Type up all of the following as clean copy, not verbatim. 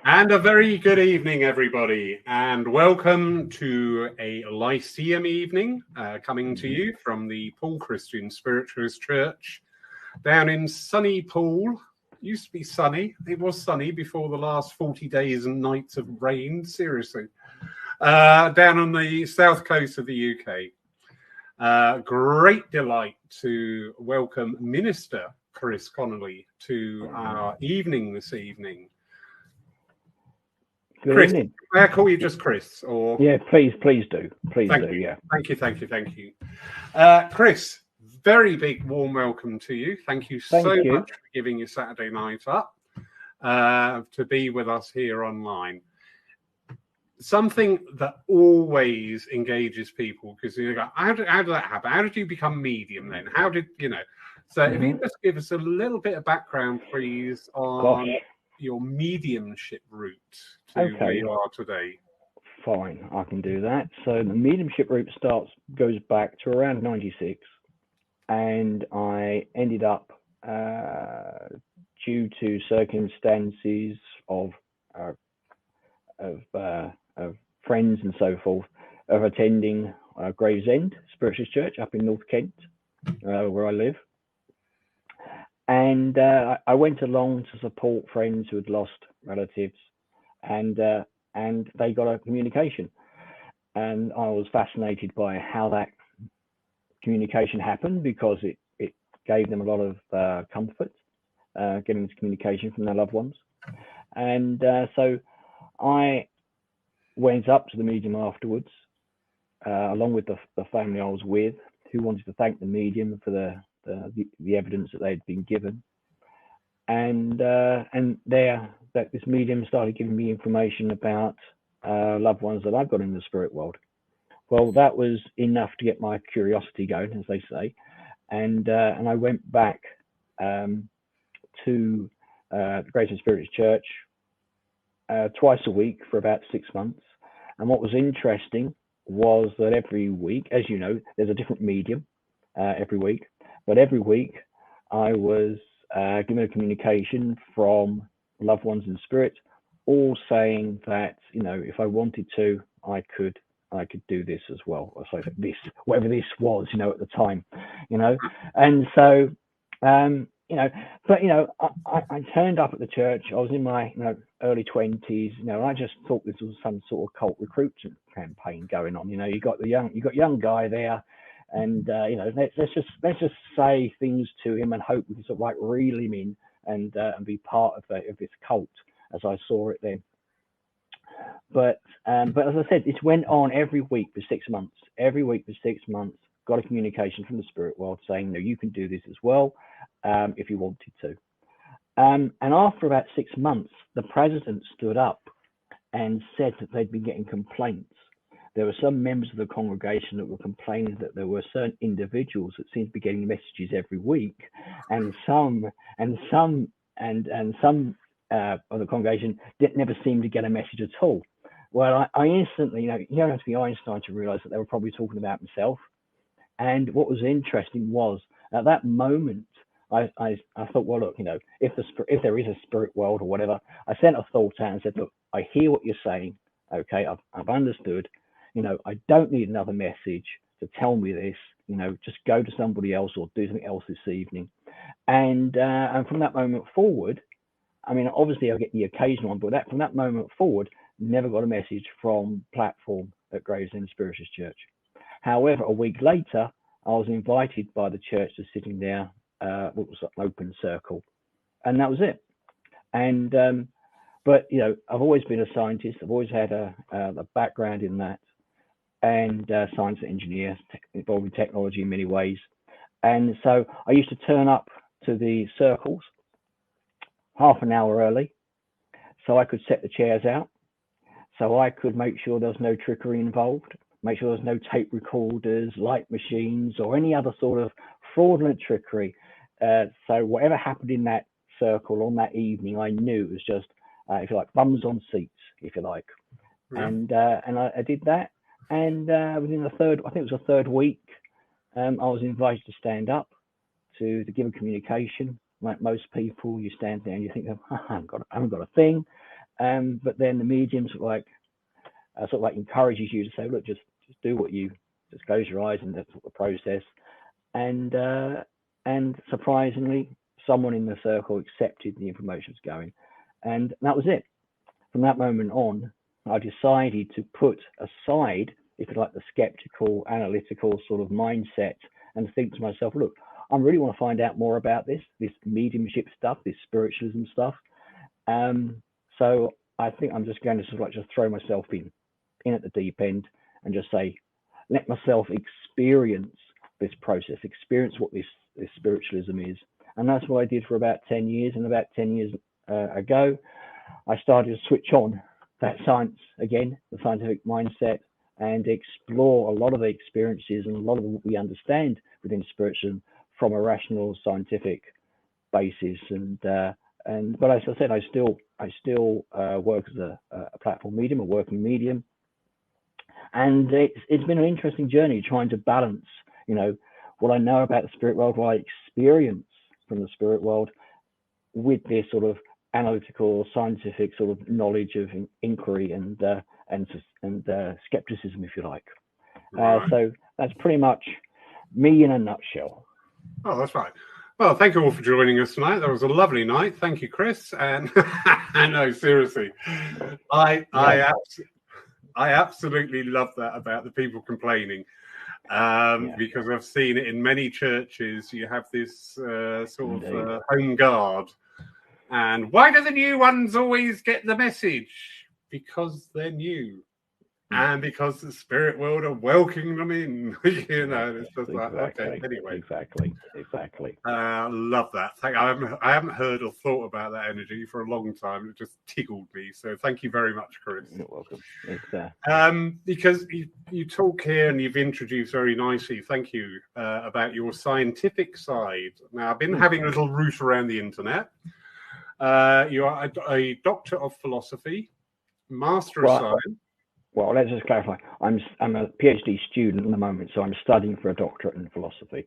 And a very good evening, everybody, and welcome to a Lyceum evening coming to you from the Paul Christian Spiritualist Church down in sunny Poole. Used to be sunny. It was sunny before the last 40 days and nights of rain, seriously. Down on the south coast of the UK. Great delight to welcome Minister Chris Connelly to our evening this evening. Good Chris, evening. may I call you just Chris? Or Yeah, please do. Yeah. Thank you. Chris, very big warm welcome to you. Thank you so much for giving your Saturday night up to be with us here online. Something that always engages people, because you go, how did that happen? How did you become medium then? How did you know? So if you just give us a little bit of background, please, on your mediumship route to where you are today. Fine, I can do that. So the mediumship route goes back to around 96, and I ended up, due to circumstances of friends and so forth, of attending Gravesend Spiritualist Church up in North Kent, where I live. And I went along to support friends who had lost relatives, and they got a communication. And I was fascinated by how that communication happened, because it gave them a lot of comfort, getting this communication from their loved ones. And so I went up to the medium afterwards, along with the family I was with, who wanted to thank the medium for the evidence that they'd been given, and that this medium started giving me information about loved ones that I've got in the spirit world. Well, that was enough to get my curiosity going, as they say, and I went back to the Grace Spirits Church twice a week for about 6 months. And what was interesting was that every week, as you know, there's a different medium every week. But every week, I was given a communication from loved ones in spirit, all saying that, you know, if I wanted to, I could do this as well. Or so this, whatever this was, you know, at the time, you know. And so, you know, but you know, I turned up at the church. I was in my early 20s. You know, I just thought this was some sort of cult recruitment campaign going on. You know, you got young guy there. And you know, let's just say things to him and hope we can sort of like reel him in and be part of this cult, as I saw it then. But as I said, it went on every week for 6 months. Every week for 6 months, got a communication from the spirit world saying, no, you can do this as well, if you wanted to. And after about 6 months, the president stood up and said that they'd been getting complaints. There were some members of the congregation that were complaining that there were certain individuals that seemed to be getting messages every week, and some of the congregation never seemed to get a message at all. Well, I instantly, you don't have to be Einstein to realize that they were probably talking about myself. And what was interesting was, at that moment, I thought, well, look, you know, if there is a spirit world or whatever, I sent a thought out and said, look, I hear what you're saying. Okay, I've understood. You know, I don't need another message to tell me this. You know, just go to somebody else or do something else this evening. And from that moment forward, I mean, obviously I'll get the occasional one, but from that moment forward, never got a message from platform at Gravesend Spiritualist Church. However, a week later, I was invited by the church to sitting there, what was an open circle, and that was it. And but you know, I've always been a scientist. I've always had a background in that, and science engineer involved in technology in many ways. And so I used to turn up to the circles half an hour early, so I could set the chairs out, so I could make sure there was no trickery involved, make sure there was no tape recorders, light machines, or any other sort of fraudulent trickery. So whatever happened in that circle on that evening, I knew it was just, if you like, bums on seats, if you like. Yeah. And I did that. And within the third, I think it was the third week, I was invited to stand up to give a communication. Like most people, you stand there and you think, oh, I haven't got a thing. But then the medium sort of like encourages you to say, look, just do what you just close your eyes, and that's the process. And surprisingly, someone in the circle accepted the information was going, and that was it. From that moment on, I decided to put aside, if you like, the skeptical, analytical sort of mindset, and think to myself, look, I really want to find out more about this mediumship stuff, this spiritualism stuff. So I think I'm just going to sort of like just throw myself in at the deep end and just say, let myself experience this process, experience what this spiritualism is. And that's what I did for about 10 years. And about 10 years ago, I started to switch on that science again, the scientific mindset, and explore a lot of the experiences and a lot of what we understand within spiritualism from a rational scientific basis. But as I said, I still work as a platform medium, a working medium, and it's been an interesting journey trying to balance, what I know about the spirit world, what I experience from the spirit world, with this sort of analytical, scientific sort of knowledge of inquiry and skepticism, if you like. Right. So that's pretty much me in a nutshell. Oh, that's right. Well, thank you all for joining us tonight. That was a lovely night. Thank you, Chris. And no, seriously, I absolutely love that about the people complaining, because I've seen it in many churches. You have this sort of home guard. And why do the new ones always get the message? Because they're new. And because the spirit world are welcoming them in, it's just like, okay, anyway. Exactly. Love that. I haven't heard or thought about that energy for a long time. It just tickled me. So thank you very much, Chris. You're welcome. Because you talk here and you've introduced very nicely, thank you, about your scientific side. Now, I've been having a little route around the internet. You are a doctor of philosophy, master of science. Well, let's just clarify. I'm a PhD student at the moment, so I'm studying for a doctorate in philosophy.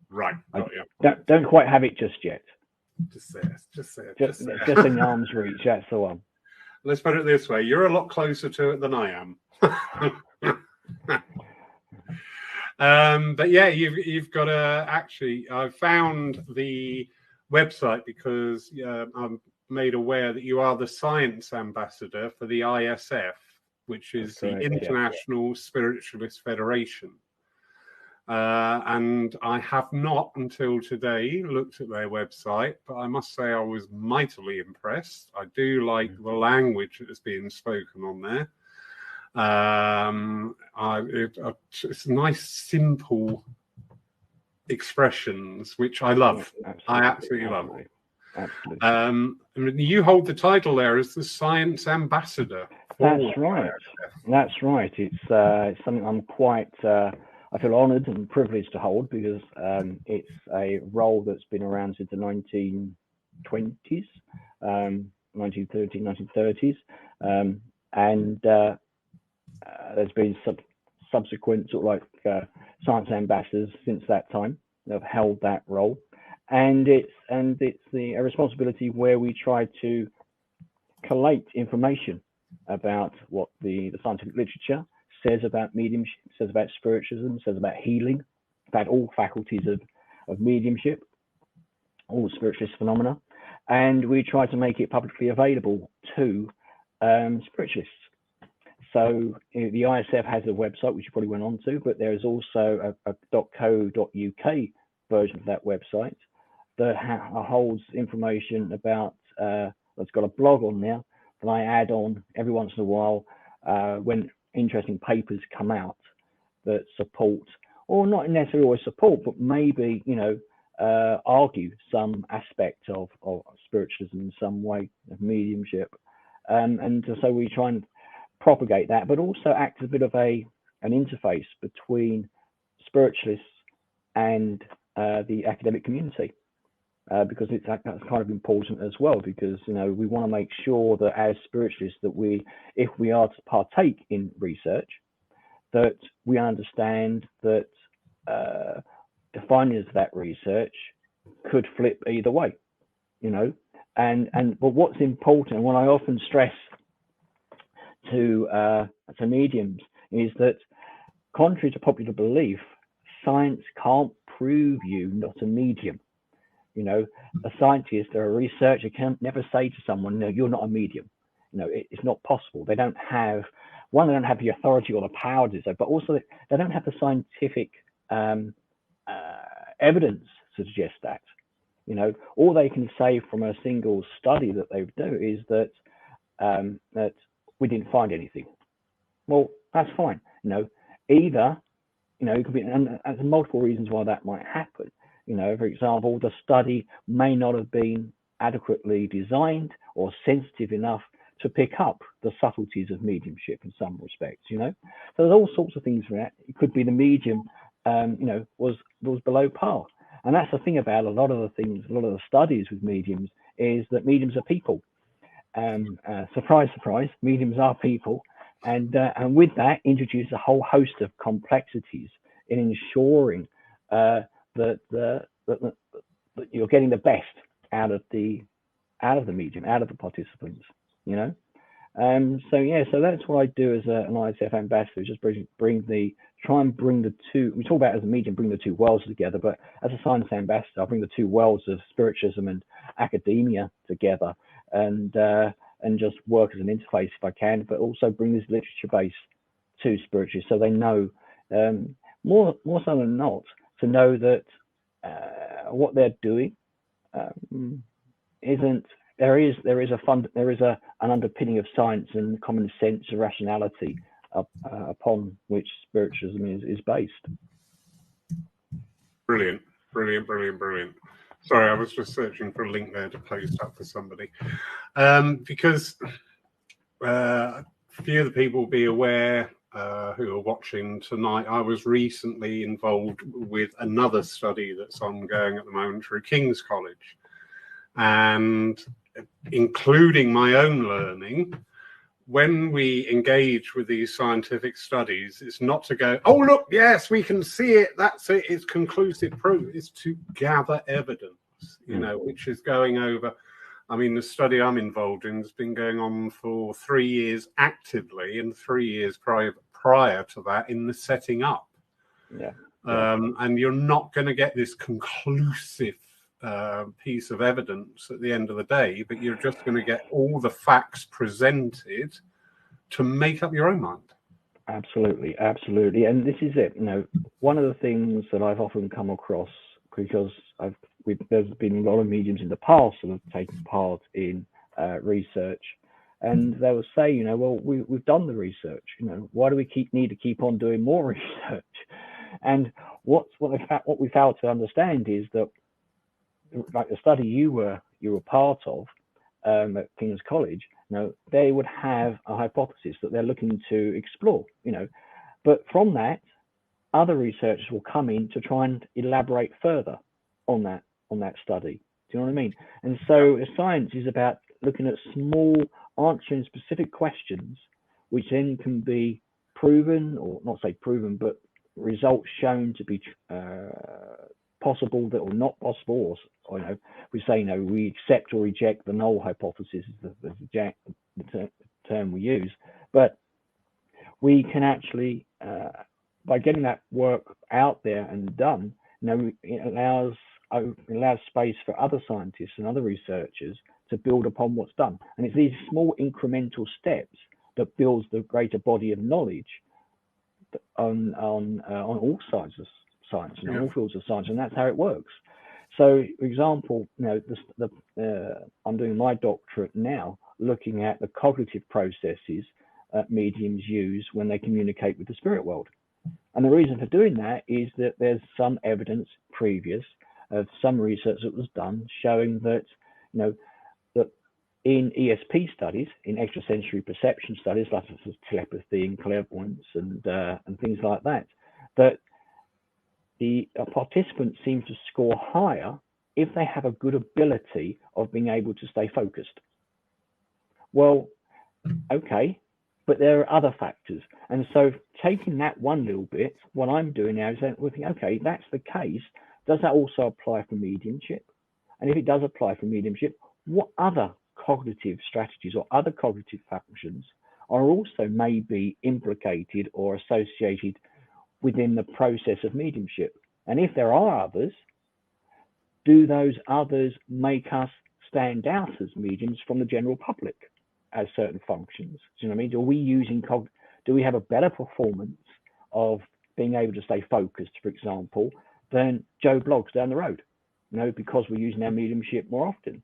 Right. Don't quite have it just yet. Just there. Just in arm's reach. That's the one. Let's put it this way: you're a lot closer to it than I am. But yeah, you've got actually. I found the website because I'm made aware that you are the science ambassador for the ISF, which is the International Spiritualist Federation. And I have not until today looked at their website, but I must say I was mightily impressed. I do like the language that is being spoken on there. It's nice, simple expressions, which I love. I absolutely love. Absolutely. You hold the title there as the Science Ambassador. That's right. It's something I'm quite. I feel honoured and privileged to hold, because it's a role that's been around since the 1920s, 1930s, and there's been subsequent sort of like science ambassadors since that time that have held that role, and it's a responsibility where we try to collate information about what the scientific literature says about mediumship, says about spiritualism, says about healing, about all faculties of mediumship, all spiritualist phenomena, and we try to make it publicly available to spiritualists. So the ISF has a website, which you probably went on to, but there is also a .co.uk version of that website that holds information about, it's got a blog on there that I add on every once in a while when interesting papers come out that support, or not necessarily always support, but maybe, argue some aspect of spiritualism in some way, of mediumship. And so we try and propagate that, but also act as a bit of an interface between spiritualists and the academic community. Because that's kind of important as well, because we want to make sure that as spiritualists, that if we are to partake in research, that we understand that the findings of that research could flip either way, but what's important, and what I often stress to mediums is that, contrary to popular belief, science can't prove you not a medium. You know, a scientist or a researcher can never say to someone, no, you're not a medium. You know, it's not possible. They don't have, one, they don't have the authority or the power to do so, but also they don't have the scientific evidence to suggest that. You know, all they can say from a single study that they do is that that we didn't find anything. Well, that's fine. You know, either, you know, it could be, and there's multiple reasons why that might happen. You know, for example, the study may not have been adequately designed or sensitive enough to pick up the subtleties of mediumship in some respects. You know, so there's all sorts of things for that. It could be the medium, you know, was below par, and that's the thing about a lot of the things, a lot of the studies with mediums is that mediums are people. Surprise, surprise, mediums are people, and with that introduce a whole host of complexities in ensuring that you're getting the best out of the medium, out of the participants, you know. So yeah, so that's what I do as an ISF ambassador, just try and bring the two, we talk about as a medium, bring the two worlds together, but as a science ambassador, I bring the two worlds of spiritualism and academia together, and just work as an interface if I can, but also bring this literature base to spiritualists so they know, more so than not, to know that what they're doing isn't, there is an underpinning of science and common sense and rationality upon which spiritualism is based. Brilliant. Sorry, I was just searching for a link there to post up for somebody, because a few of the people will be aware who are watching tonight. I was recently involved with another study that's ongoing at the moment through King's College, and including my own learning. When we engage with these scientific studies, it's not to go, oh, look, yes, we can see it, that's it, it's conclusive proof. It's to gather evidence, you know, which is going over. I mean, the study I'm involved in has been going on for 3 years actively and 3 years prior to that in the setting up. Yeah. And you're not going to get this conclusive piece of evidence at the end of the day, but you're just going to get all the facts presented to make up your own mind. Absolutely. And this is it. You know, one of the things that I've often come across, because there's been a lot of mediums in the past that have taken part in research, and they will say, you know, well, we've done the research. You know, why do we need to keep on doing more research? And what we fail to understand is that, like the study you were part of at King's College, you know, they would have a hypothesis that they're looking to explore, you know, but from that, other researchers will come in to try and elaborate further on that study. Do you know what I mean? And so science is about looking at small, answering specific questions, which then can be proven, or not say proven, but results shown to be possible that or not possible, or you know, we say, you know, we accept or reject the null hypothesis is the term we use, but we can actually by getting that work out there and done, you know, it allows space for other scientists and other researchers to build upon what's done. And it's these small incremental steps that builds the greater body of knowledge on all sides of science, and all fields of science, and that's how it works. So, for example, you know, I'm doing my doctorate now, looking at the cognitive processes mediums use when they communicate with the spirit world. And the reason for doing that is that there's some evidence previous of some research that was done showing that, you know, that in ESP studies, in extrasensory perception studies, like telepathy and clairvoyance and things like that, that the participants seem to score higher if they have a good ability of being able to stay focused. Well, okay, but there are other factors. And so taking that one little bit, what I'm doing now is that we're thinking, okay, that's the case. Does that also apply for mediumship? And if it does apply for mediumship, what other cognitive strategies or other cognitive functions are also maybe implicated or associated within the process of mediumship? And if there are others, do those others make us stand out as mediums from the general public as certain functions? Do you know what I mean? Are we using do we have a better performance of being able to stay focused, for example, than Joe Bloggs down the road? Because we're using our mediumship more often.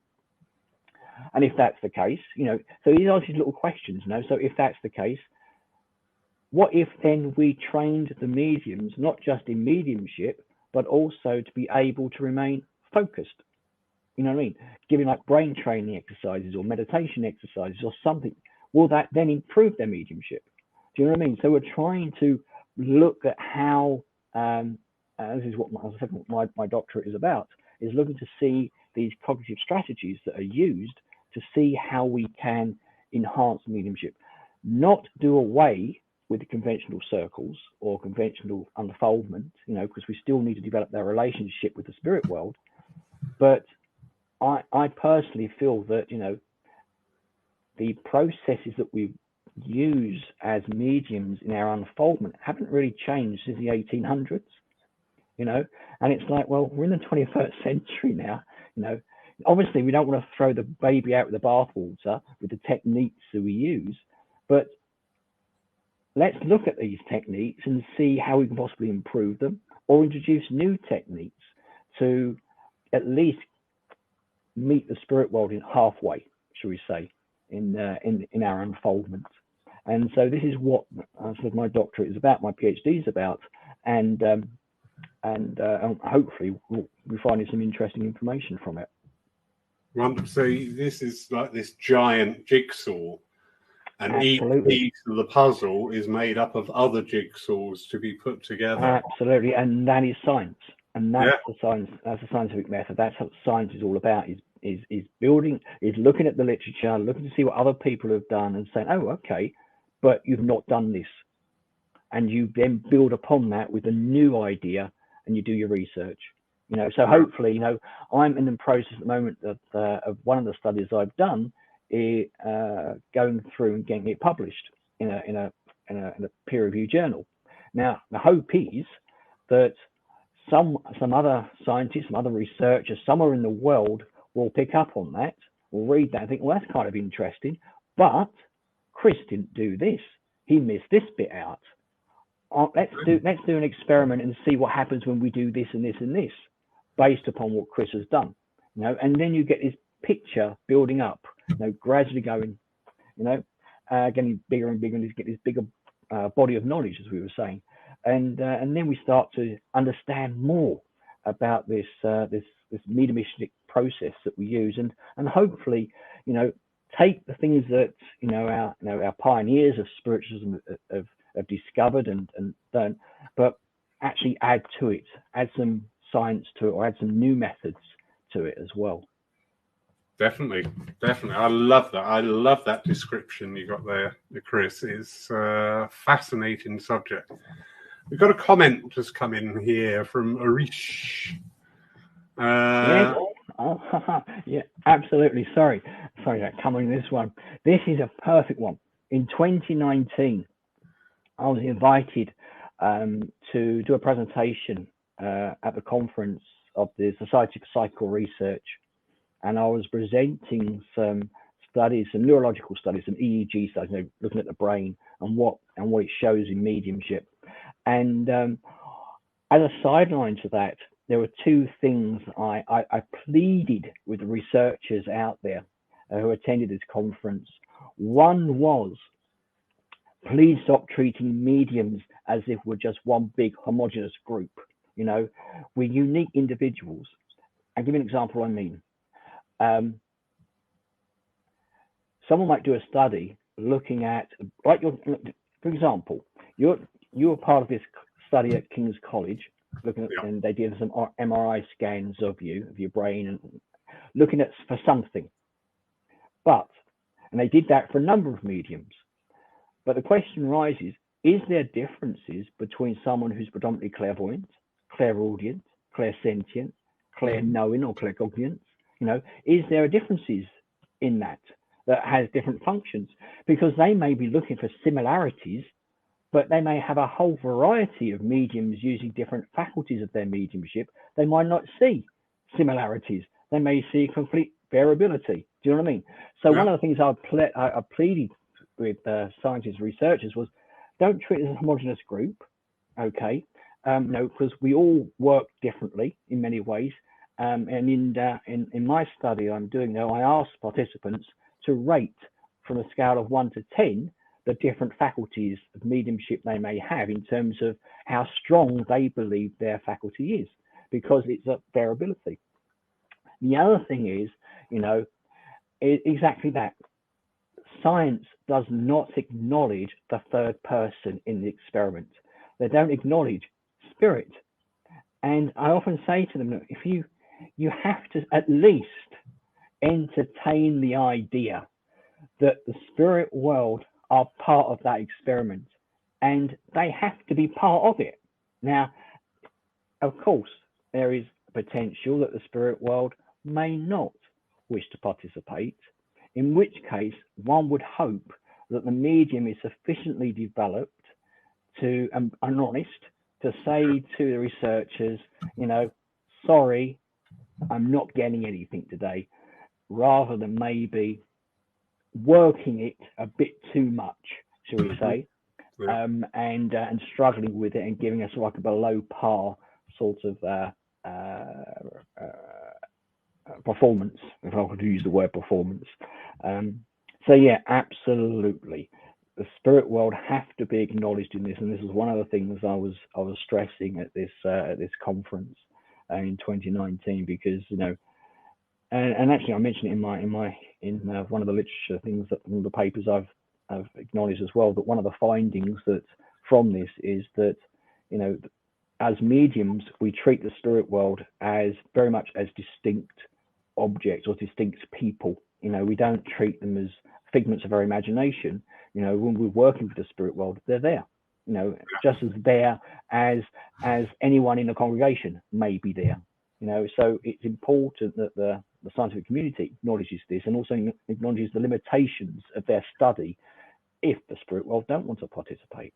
And if that's the case, so these are these little questions, So if that's the case, what if then we trained the mediums, not just in mediumship, but also to be able to remain focused? You know what I mean? Giving like brain training exercises or meditation exercises or something. Will that then improve their mediumship? Do you know what I mean? So we're trying to look at how, this is what my doctorate is about, is looking to see these cognitive strategies that are used to see how we can enhance mediumship. Not do away with the conventional circles or conventional unfoldment, because we still need to develop their relationship with the spirit world. But I personally feel that, the processes that we use as mediums in our unfoldment haven't really changed since the 1800s, and it's like, well, we're in the 21st century now, Obviously, we don't want to throw the baby out with the bathwater with the techniques that we use, but let's look at these techniques and see how we can possibly improve them or introduce new techniques to at least meet the spirit world in halfway, shall we say, in our unfoldment. And so this is what my doctorate is about, my PhD is about, and hopefully we'll find some interesting information from it. Wonderful. So this is like this giant jigsaw, and Absolutely. each piece of the puzzle is made up of other jigsaws to be put together. Absolutely, and that is science, and that's the science. That's the scientific method. That's what science is all about. Is building, is looking at the literature, looking to see what other people have done, and saying, oh, okay, but you've not done this, and you then build upon that with a new idea, and you do your research. So hopefully, I'm in the process at the moment of one of the studies I've done, going through and getting it published in a peer-reviewed journal. Now, the hope is that some other scientists, some other researchers somewhere in the world will pick up on that, will read that and think, well, that's kind of interesting, but Chris didn't do this. He missed this bit out. Let's do an experiment and see what happens when we do this and this and this, based upon what Chris has done, and then you get this picture building up, gradually going, getting bigger and bigger, and you get this bigger body of knowledge, as we were saying, and then we start to understand more about this mediumistic process that we use, and hopefully, take the things that our pioneers of spiritualism have discovered and done, but actually add to it, add some science to it, or add some new methods to it as well. Definitely. I love that description you got there, Chris. It's a fascinating subject. We've got a comment just come in here from Arish. Yeah, absolutely. Sorry about coming this one. This is a perfect one. In 2019, I was invited to do a presentation at the conference of the Society for Psychical Research, and I was presenting some studies, some neurological studies, some EEG studies, looking at the brain and what it shows in mediumship. And as a sideline to that, there were two things I pleaded with the researchers out there who attended this conference. One was, please stop treating mediums as if we're just one big homogenous group. We're unique individuals. I'll give you an example. I mean, someone might do a study looking at, for example, you were part of this study at King's College, looking at, and they did some MRI scans of your brain, and looking at for something. And they did that for a number of mediums. But the question rises: is there differences between someone who's predominantly clairvoyant, clairaudient, clairsentient, clair-knowing, or claircognizant? Is there differences in that? that has different functions, because they may be looking for similarities, but they may have a whole variety of mediums using different faculties of their mediumship. They might not see similarities. They may see complete variability. Do you know what I mean? So one of the things I pleaded with scientists, researchers, was don't treat it as a homogenous group, okay? No, because we all work differently in many ways. And in my study I'm doing now, I asked participants to rate from a scale of 1 to 10 the different faculties of mediumship they may have in terms of how strong they believe their faculty is, because it's a variability. The other thing is, exactly that. Science does not acknowledge the third person in the experiment. They don't acknowledge spirit. And I often say to them, if you have to at least entertain the idea that the spirit world are part of that experiment, and they have to be part of it. Now, of course, there is potential that the spirit world may not wish to participate, in which case one would hope that the medium is sufficiently developed to and honest to say to the researchers, sorry, I'm not getting anything today, rather than maybe working it a bit too much, shall we say, and struggling with it and giving us like a below par sort of performance, if I could use the word performance. So yeah, absolutely, the spirit world have to be acknowledged in this, and this is one of the things I was stressing at this conference in 2019, because and actually I mentioned it in one of the literature things, that one of the papers I've acknowledged as well, that one of the findings that from this is that as mediums we treat the spirit world as very much as distinct objects or distinct people. We don't treat them as figments of our imagination. When we're working with the spirit world, they're there, just as there as anyone in the congregation may be there. So it's important that the scientific community acknowledges this, and also acknowledges the limitations of their study if the spirit world don't want to participate.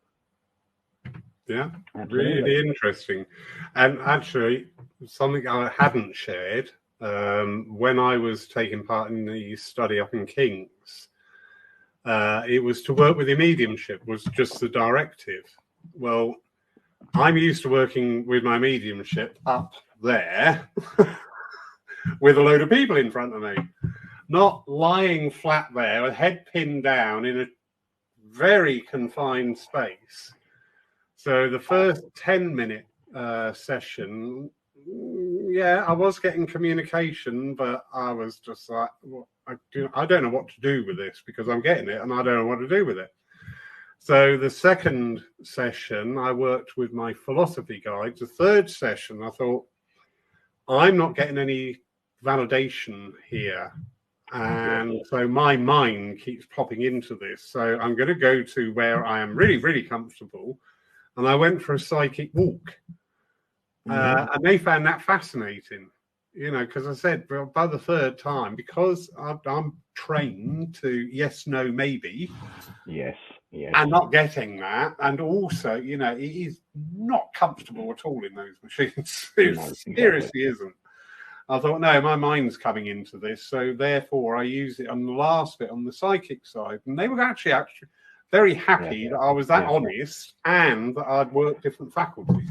Yeah, Absolutely. really interesting. And actually, something I hadn't shared, when I was taking part in the study up in King's, it was to work with your mediumship, was just the directive. Well, I'm used to working with my mediumship up there with a load of people in front of me, not lying flat there with head pinned down in a very confined space. So the first 10-minute session, I was getting communication, but I was just like, I don't know what to do with this, because I'm getting it and I don't know what to do with it. So the second session, I worked with my philosophy guides. The third session, I thought, I'm not getting any validation here. And so my mind keeps popping into this. So I'm going to go to where I am really, really comfortable. And I went for a psychic walk. And they found that fascinating, because I said, well, by the third time, because I'm trained to yes, no, maybe. Yes. And not getting that. And also, it is not comfortable at all in those machines. It seriously isn't. I thought, no, my mind's coming into this. So therefore, I use it on the last bit on the psychic side. And they were actually very happy that I was that honest and that I'd worked different faculties.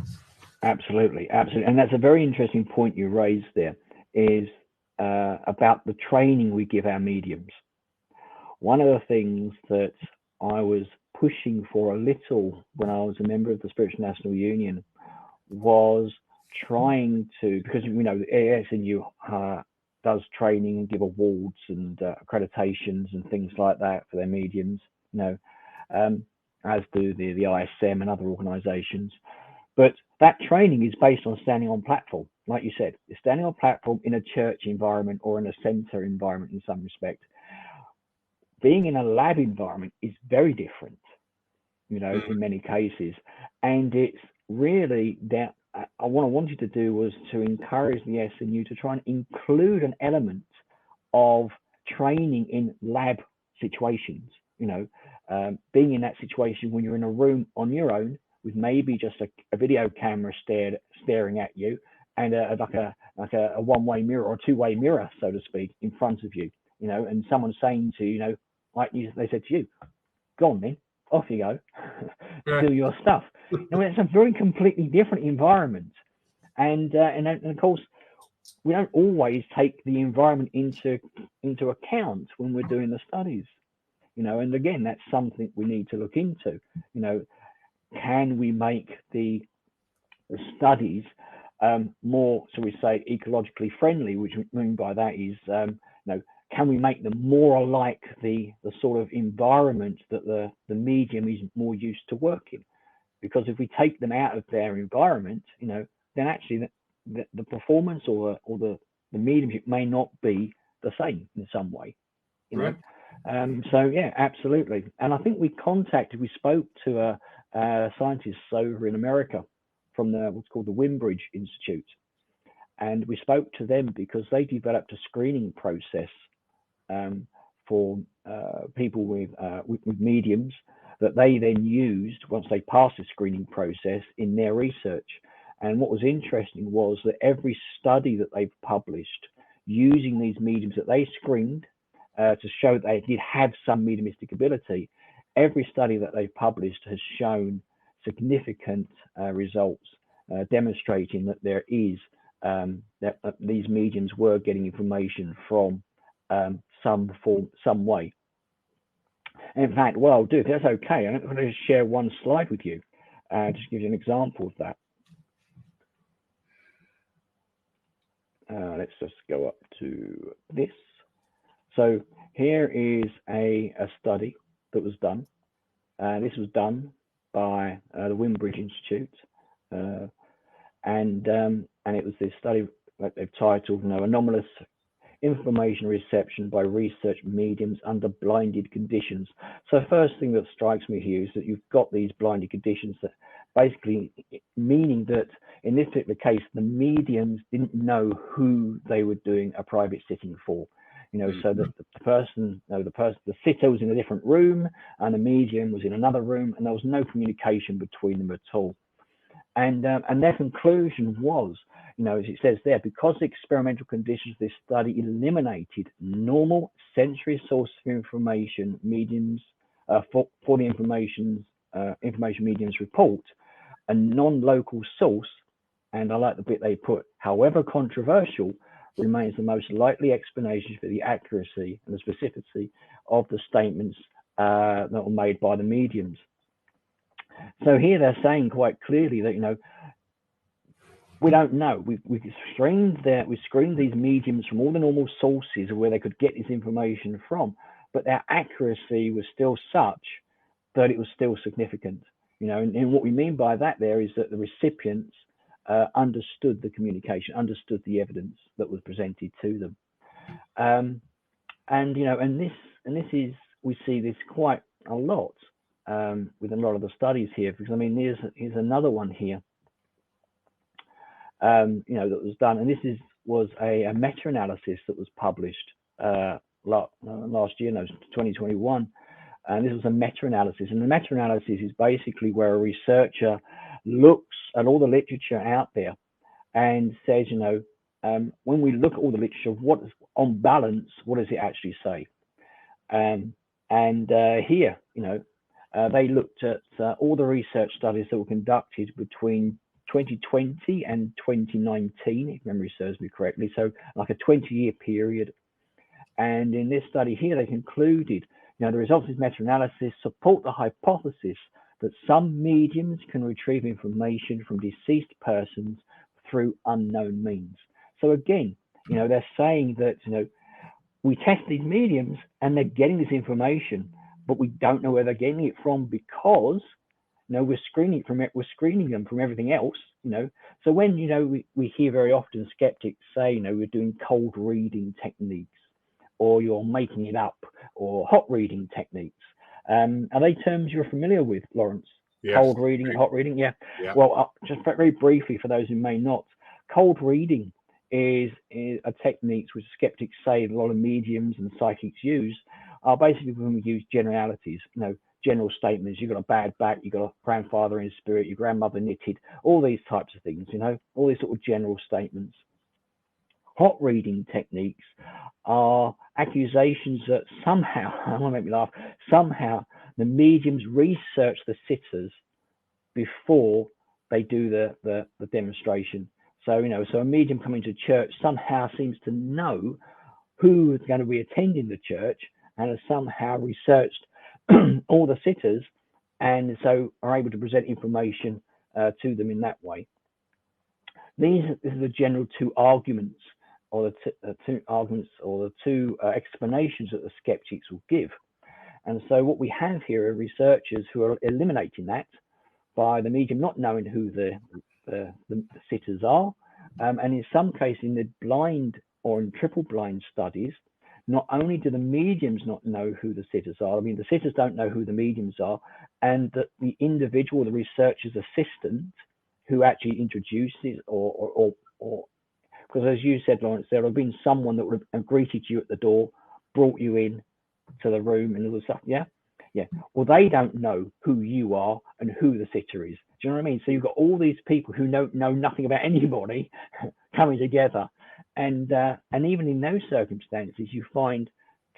Absolutely. And that's a very interesting point you raised there, is about the training we give our mediums. One of the things that I was pushing for a little when I was a member of the Spiritual National Union was trying to, because the ASNU does training and give awards and accreditations and things like that for their mediums, as do the ISM and other organizations. But that training is based on standing on platform. Like you said, you're standing on platform in a church environment or in a center environment in some respect. Being in a lab environment is very different, in many cases. And it's really that what I wanted to do was to encourage the SNU to try and include an element of training in lab situations, being in that situation when you're in a room on your own with maybe just a video camera staring at you and like a one-way mirror or two-way mirror, so to speak, in front of you, and someone saying to you, like they said to you, go on then, off you go, do your stuff. It's a very completely different environment, and of course we don't always take the environment into account when we're doing the studies, and again, that's something we need to look into. Can we make the studies more, so we say, ecologically friendly, which we mean by that is, can we make them more like the sort of environment that the medium is more used to working? Because if we take them out of their environment, then actually the performance or the mediumship may not be the same in some way, Right. So yeah, absolutely. And I think we spoke to scientists over in America from what's called the Wimbridge Institute, and we spoke to them because they developed a screening process for people with mediums that they then used once they passed the screening process in their research. And what was interesting was that every study that they've published using these mediums that they screened to show that they did have some mediumistic ability, every study that they've published has shown significant results demonstrating that there is that these mediums were getting information from some way. In fact, what I'll do, if that's okay, I'm going to share one slide with you, just to give you an example of that. Let's just go up to this. So here is a study that was done. This was done by the Wimbridge Institute, and it was this study that they've titled, Anomalous Information Reception by Research Mediums Under Blinded Conditions. So the first thing that strikes me here is that you've got these blinded conditions, that basically meaning that in this particular case, the mediums didn't know who they were doing a private sitting for. So that the sitter was in a different room and the medium was in another room, and there was no communication between them at all. And their conclusion was, as it says there, because the experimental conditions of this study eliminated normal sensory sources of information mediums for the information mediums report, a non-local source, and I like the bit they put, however controversial, remains the most likely explanation for the accuracy and the specificity of the statements that were made by the mediums. So here they're saying quite clearly that, we don't know. We screened these mediums from all the normal sources where they could get this information from, but their accuracy was still such that it was still significant. And what we mean by that there is that the recipients understood the communication, understood the evidence that was presented to them, and this is, we see this quite a lot with a lot of the studies here, because here's another one here, that was done, and this was a meta-analysis that was published last year, 2021. And this was a meta-analysis, and the meta-analysis is basically where a researcher looks at all the literature out there and says, when we look at all the literature, what is on balance, what does it actually say? Here, they looked at all the research studies that were conducted between 2020 and 2019, if memory serves me correctly, so like a 20-year period. And in this study here, they concluded, the results of this meta-analysis support the hypothesis that some mediums can retrieve information from deceased persons through unknown means. So again, they're saying that, we test these mediums and they're getting this information, but we don't know where they're getting it from because, we're screening them from everything else, So when, we hear very often skeptics say, we're doing cold reading techniques, or you're making it up, or hot reading techniques. Are they terms you're familiar with, Lawrence? Yes. Cold reading, hot reading, yeah. Well, just very briefly for those who may not, cold reading are techniques which skeptics say a lot of mediums and psychics use, are basically when we use generalities, general statements. You've got a bad back, you've got a grandfather in spirit, your grandmother knitted, all these types of things, all these sort of general statements. Hot reading techniques are accusations that somehow, I want to make me laugh, somehow the mediums research the sitters before they do the demonstration. So, so a medium coming to church somehow seems to know who is going to be attending the church and has somehow researched all the sitters, and so are able to present information to them in that way. These are the general two arguments, or the two explanations that the skeptics will give. And so what we have here are researchers who are eliminating that by the medium not knowing who the sitters are, and in some cases in the blind or in triple blind studies, not only do the mediums not know who the sitters are, the sitters don't know who the mediums are, and that the individual, the researcher's assistant, who actually introduces or because as you said, Lawrence, there have been someone that would have greeted you at the door, brought you in to the room and all the stuff. Yeah. Well, they don't know who you are and who the sitter is. Do you know what I mean? So you've got all these people who know nothing about anybody coming together. And even in those circumstances, you find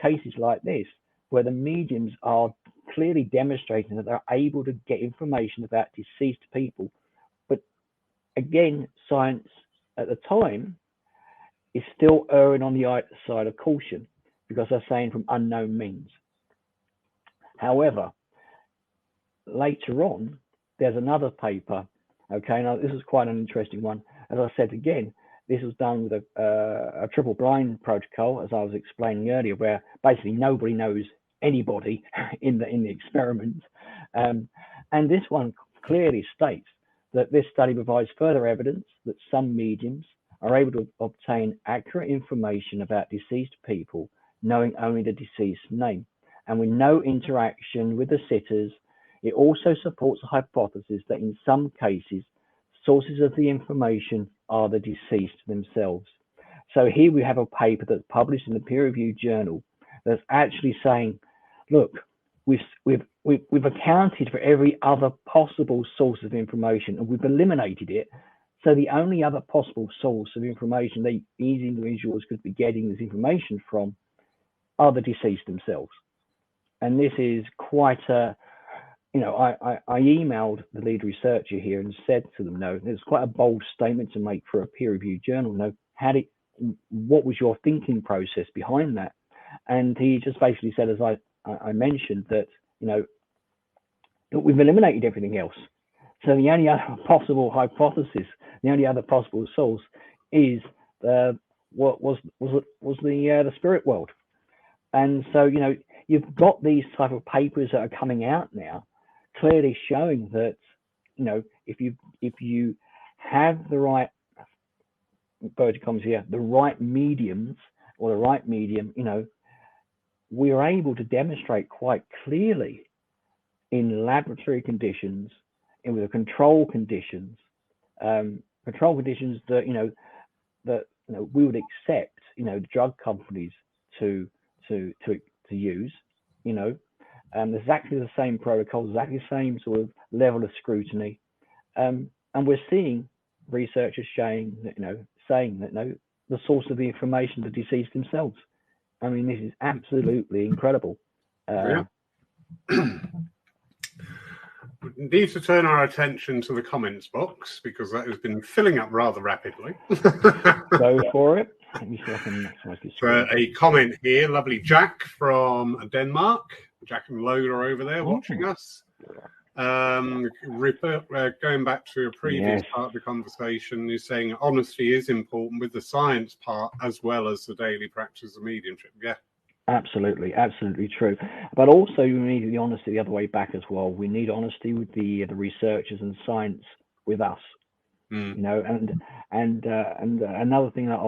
cases like this where the mediums are clearly demonstrating that they're able to get information about deceased people. But again, science at the time is still erring on the side of caution because they're saying from unknown means. However, later on, there's another paper. Okay, now this is quite an interesting one. As I said again, this was done with a triple blind protocol, as I was explaining earlier, where basically nobody knows anybody in the experiment. And this one clearly states that this study provides further evidence that some mediums are able to obtain accurate information about deceased people, knowing only the deceased name. And with no interaction with the sitters, it also supports the hypothesis that in some cases, sources of the information are the deceased themselves. So here we have a paper that's published in the peer-reviewed journal that's actually saying, look, we've accounted for every other possible source of information and we've eliminated it. So the only other possible source of information that these individuals could be getting this information from are the deceased themselves. And this is quite a, I emailed the lead researcher here and said to them, it's quite a bold statement to make for a peer-reviewed journal. What was your thinking process behind that? And he just basically said, as I mentioned, that that we've eliminated everything else. So the only other possible hypothesis, the only other possible source is what was the spirit world. And so you've got these type of papers that are coming out now, clearly showing that if you have the right the right mediums or the right medium, we are able to demonstrate quite clearly in laboratory conditions and with the control conditions that that we would accept the drug companies to use, exactly the same protocols, exactly the same sort of level of scrutiny, and we're seeing researchers saying that the source of the information, the deceased themselves. I mean, this is absolutely incredible. Yeah. We need to turn our attention to the comments box because that has been filling up rather rapidly. Go for it. Let me see if I can maximize this. A comment here, lovely Jack from Denmark. Jack and Lola are over there watching us. Going back to a previous part of the conversation, is saying honesty is important with the science part as well as the daily practice of mediumship. Yeah. Absolutely true. But also we need the honesty the other way back as well. We need honesty with the researchers and science with us. And another thing that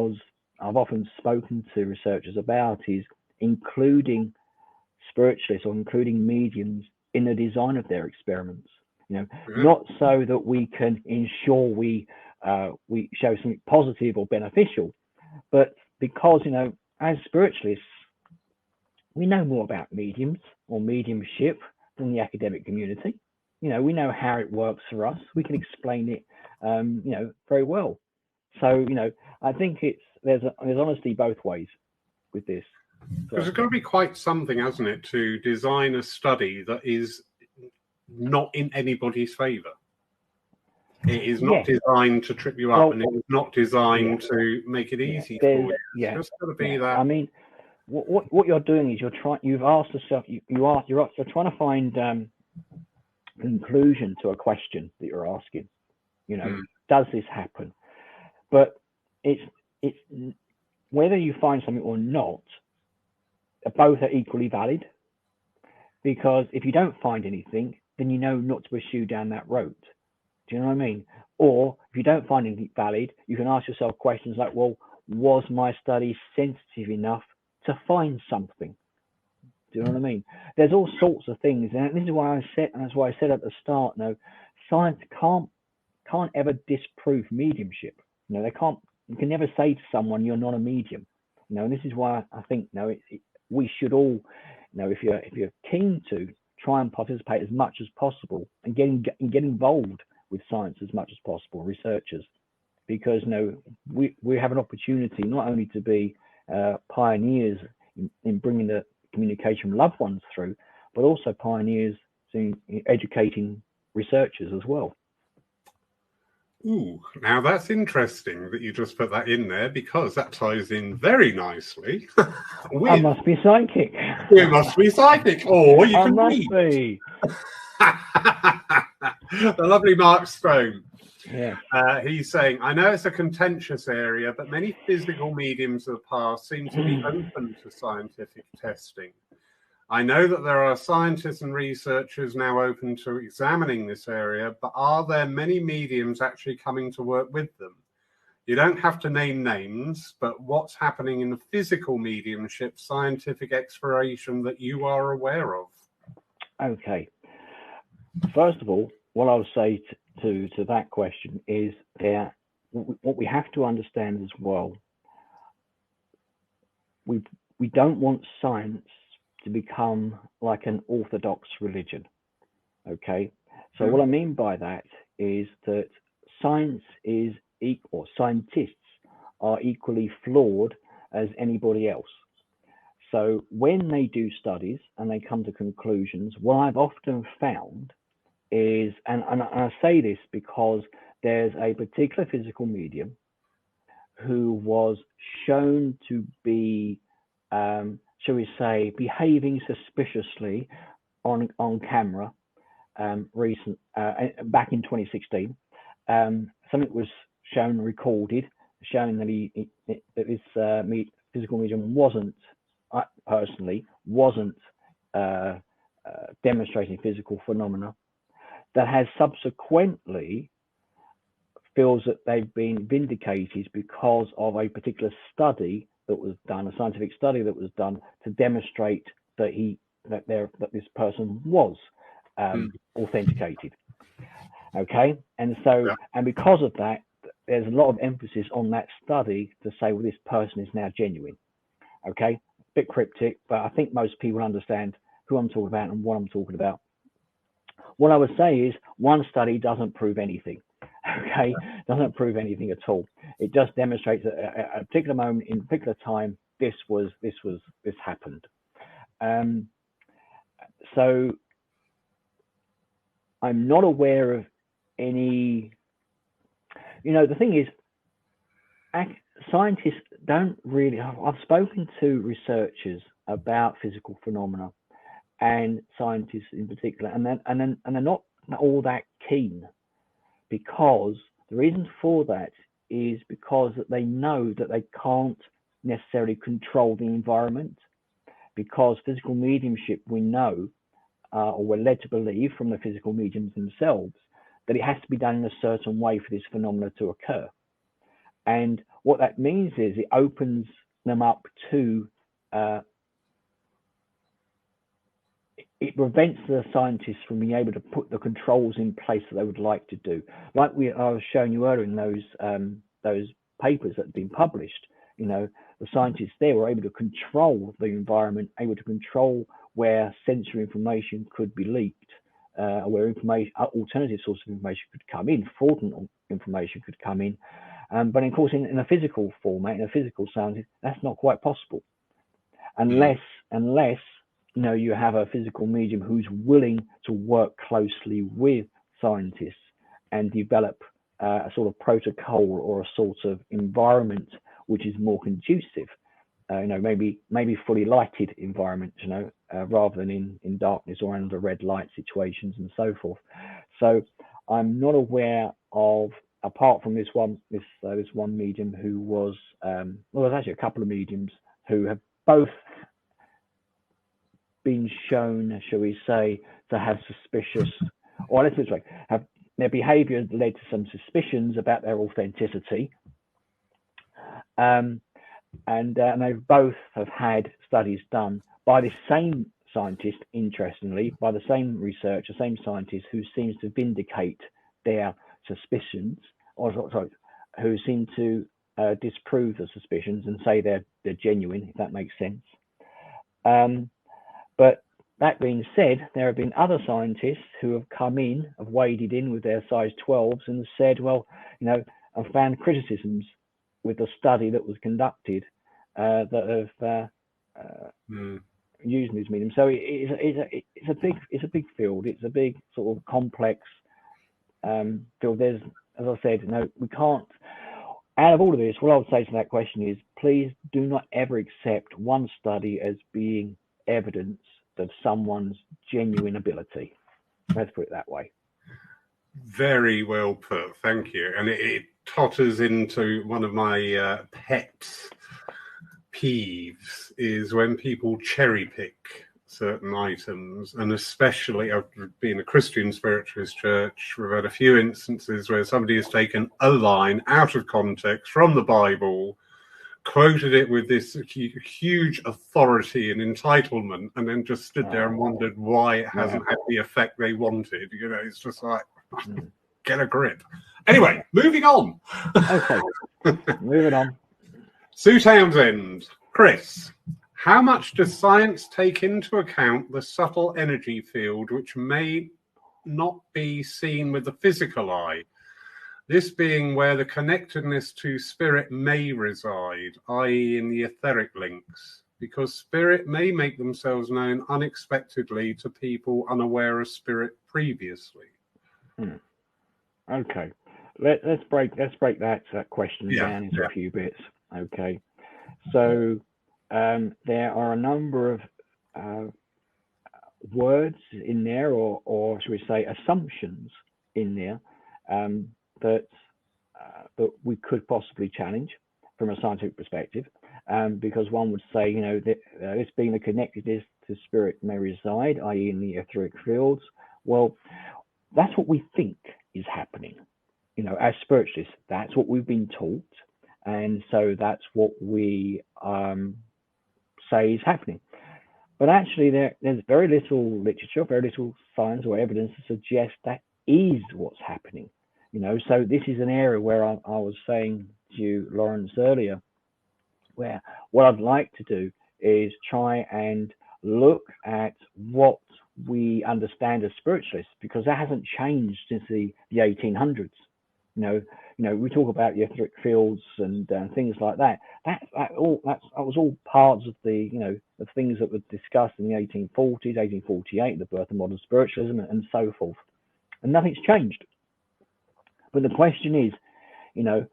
I've often spoken to researchers about is including spiritualists or including mediums in the design of their experiments. Not so that we can ensure we we show something positive or beneficial. But because, as spiritualists, we know more about mediums or mediumship than the academic community. We know how it works for us. We can explain it, very well. So, I think there's honesty both ways with this. Because it's got to be quite something, hasn't it, to design a study that is not in anybody's favour. It is not designed to trip you up, and it is not designed to make it easy for you. It's just got to be that. I mean, what you're doing is you've asked yourself, you're trying to find conclusion to a question that you're asking. Does this happen? But it's whether you find something or not, both are equally valid, because if you don't find anything, then you know not to pursue down that road. Do you know what I mean? Or if you don't find anything valid, you can ask yourself questions like, well, was my study sensitive enough to find something? Do you know what I mean? There's all sorts of things, and this is why I said, and that's why I said at the start, science can't ever disprove mediumship. They can't. You can never say to someone you're not a medium. And this is why I think we should all, if you're keen to try and participate as much as possible and get involved with science as much as possible, researchers, because we have an opportunity not only to be pioneers in bringing the communication with loved ones through, but also pioneers in educating researchers as well. Ooh, now that's interesting that you just put that in there, because that ties in very nicely. I must be psychic. You must be psychic, or you can read. Be. The lovely Mark Stone. Yeah. He's saying, I know it's a contentious area, but many physical mediums of the past seem to be open to scientific testing. I know that there are scientists and researchers now open to examining this area, but are there many mediums actually coming to work with them? You don't have to name names, but what's happening in the physical mediumship scientific exploration that you are aware of? Okay. First of all, what I'll say to that question is that what we have to understand as well, we don't want science to become like an orthodox religion. Okay, so what I mean by that is that science is equal, scientists are equally flawed as anybody else. So when they do studies and they come to conclusions, what I've often found is, and I say this because there's a particular physical medium who was shown to be, shall we say, behaving suspiciously on camera back in 2016. Something was recorded, showing that this physical medium wasn't demonstrating physical phenomena, that has subsequently feels that they've been vindicated because of a particular study that was done, a scientific study that was done to demonstrate that this person was authenticated. Okay, and so and because of that, there's a lot of emphasis on that study to say, well, this person is now genuine. Okay, bit cryptic, but I think most people understand who I'm talking about and what I'm talking about. What I would say is one study doesn't prove anything. Okay, doesn't prove anything at all. It just demonstrates that at a particular moment in a particular time, this happened. So I'm not aware of any. The thing is, scientists don't really. I've spoken to researchers about physical phenomena, and scientists in particular, and they're not all that keen, because the reason for that is because they know that they can't necessarily control the environment, because physical mediumship, we know, or we're led to believe from the physical mediums themselves, that it has to be done in a certain way for this phenomena to occur. And what that means is it opens them up to it prevents the scientists from being able to put the controls in place that they would like to do. Like I was showing you earlier in those papers that have been published, you know, the scientists there were able to control the environment, able to control where sensory information could be leaked, where information, alternative sources of information could come in, fraudulent information could come in. But of course, in a physical format, in a physical science, that's not quite possible, unless you know, you have a physical medium who's willing to work closely with scientists and develop a sort of protocol or a sort of environment which is more conducive. You know, maybe fully lighted environments, you know, rather than in darkness or under red light situations and so forth. So I'm not aware of, apart from this one medium who was, well, there's actually a couple of mediums who have both been shown, shall we say, to have suspicious, or let's put it this way, have their behaviour led to some suspicions about their authenticity. And they both have had studies done by the same scientist, interestingly, by the same researcher, same scientist, who seems to vindicate their suspicions, or sorry, who seem to disprove the suspicions and say they're genuine, if that makes sense. But that being said, there have been other scientists who have come in, have waded in with their size 12s and said, well, you know, I've found criticisms with the study that was conducted that have used these mediums. So it's a big field. It's a big sort of complex field. There's, as I said, no, we can't. Out of all of this, what I would say to that question is, please do not ever accept one study as being evidence of someone's genuine ability. Let's put it that way. Very well put, thank you. And it totters into one of my pet peeves is when people cherry pick certain items, and especially I've been a Christian spiritualist church. We've had a few instances where somebody has taken a line out of context from the Bible, quoted it with this huge authority and entitlement, and then just stood there and wondered why it hasn't had the effect they wanted. You know, it's just like, get a grip. Anyway, moving on. Okay, moving on. Sue Townsend, Chris, how much does science take into account the subtle energy field which may not be seen with the physical eye? This being where the connectedness to spirit may reside, i.e. in the etheric links, because spirit may make themselves known unexpectedly to people unaware of spirit previously. Okay, let's break that question down into a few bits. Okay, so there are a number of words in there, or should we say assumptions in there, that we could possibly challenge from a scientific perspective, because one would say, you know, that this being the connectedness to spirit may reside, i.e. in the etheric fields. Well, that's what we think is happening, you know, as spiritualists. That's what we've been taught, and so that's what we say is happening. But actually, there's very little literature, very little science or evidence to suggest that is what's happening. You know, so this is an area where I was saying to you, Lawrence, earlier, where what I'd like to do is try and look at what we understand as spiritualists, because that hasn't changed since the 1800s. You know, we talk about the etheric fields and things like that. That was all parts of the, you know, the things that were discussed in the 1840s, 1848, the birth of modern spiritualism, and so forth. And nothing's changed. But the question is, you know,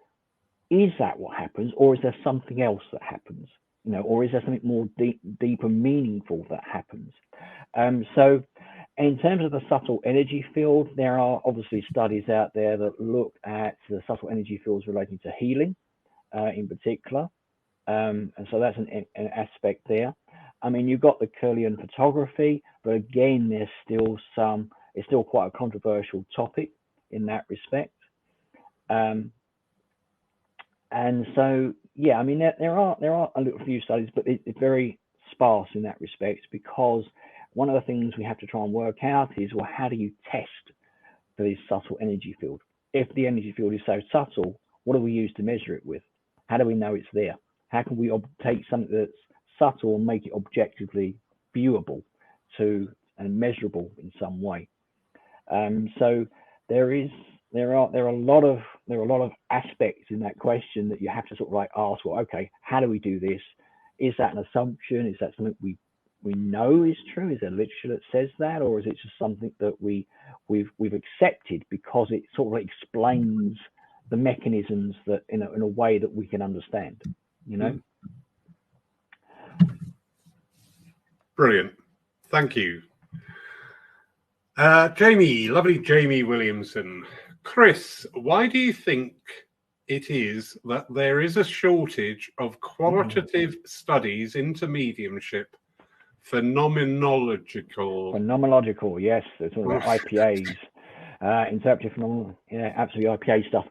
is that what happens, or is there something else that happens? You know, or is there something more deep and meaningful that happens? So in terms of the subtle energy field, there are obviously studies out there that look at the subtle energy fields relating to healing in particular. And so that's an aspect there. I mean, you've got the Kirlian photography, but again, it's still quite a controversial topic in that respect. And so, yeah, I mean, there are a few studies, but it's very sparse in that respect, because one of the things we have to try and work out is, well, how do you test for this subtle energy field? If the energy field is so subtle, what do we use to measure it with? How do we know it's there? How can we take something that's subtle and make it objectively viewable to and measurable in some way? So there are a lot of aspects in that question that you have to sort of like ask, well, okay, how do we do this? Is that an assumption? Is that something we know is true? Is there literature that says that, or is it just something that we've accepted because it sort of like explains the mechanisms that in a way that we can understand, you know? Brilliant. Thank you. Jamie, lovely Jamie Williamson. Chris, why do you think it is that there is a shortage of qualitative studies into mediumship? Phenomenological, yes. It's all about IPAs, interpretive phenomenal, yeah, absolutely IPA stuff.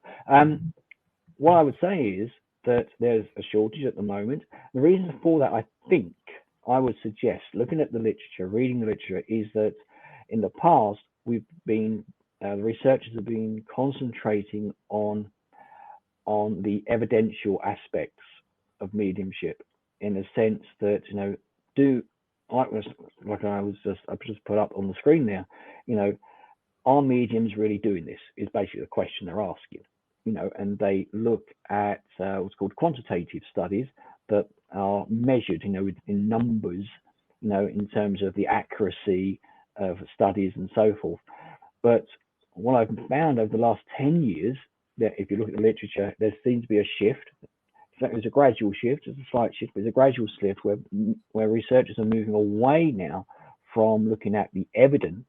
What I would say is that there's a shortage at the moment. The reason for that, I think, I would suggest, looking at the literature, reading the literature, is that in the past we've been the researchers have been concentrating on the evidential aspects of mediumship, in the sense that, you know, I just put up on the screen there, you know, are mediums really doing this? Is basically the question they're asking, you know, and they look at what's called quantitative studies that are measured, you know, in numbers, you know, in terms of the accuracy of studies and so forth. But what I've found over the last 10 years, that if you look at the literature, there seems to be a shift. In fact, there's a gradual shift, there's a slight shift, but there's a gradual shift where researchers are moving away now from looking at the evidence,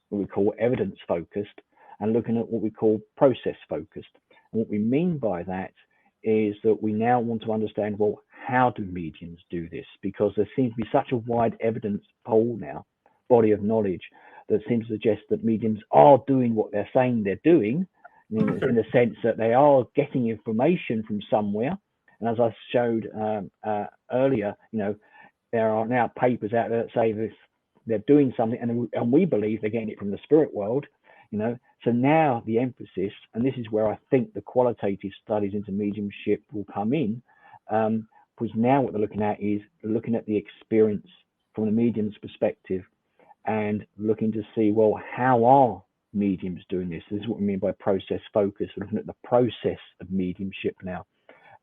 what we call evidence focused, and looking at what we call process focused. And what we mean by that is that we now want to understand, well, how do mediums do this? Because there seems to be such a wide evidence pool now, body of knowledge, that seems to suggest that mediums are doing what they're saying they're doing, in the sense that they are getting information from somewhere. And as I showed earlier, you know, there are now papers out there that say this, they're doing something, and we believe they're getting it from the spirit world, you know. So now the emphasis, and this is where I think the qualitative studies into mediumship will come in, because now what they're looking at is looking at the experience from the medium's perspective, and looking to see, well, how are mediums doing this? This is what we mean by process focus. We're looking at the process of mediumship now,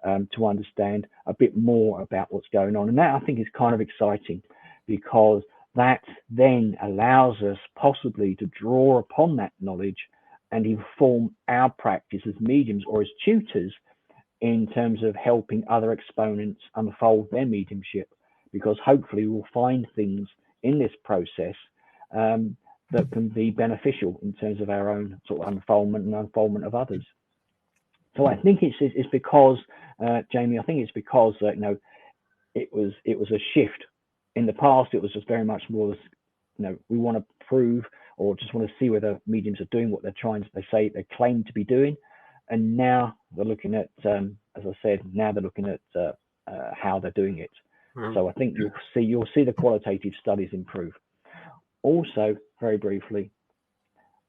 to understand a bit more about what's going on. And that, I think, is kind of exciting, because that then allows us possibly to draw upon that knowledge and inform our practice as mediums or as tutors in terms of helping other exponents unfold their mediumship, because hopefully we'll find things in this process that can be beneficial in terms of our own sort of unfoldment and unfoldment of others. So I think it's because, Jamie, I think it's because you know, it was a shift. In the past, it was just very much more, you know, we want to prove or just want to see whether mediums are doing what they claim to be doing. And now they're looking at, as I said, now they're looking at how they're doing it. So I think you'll see the qualitative studies improve. Also, very briefly,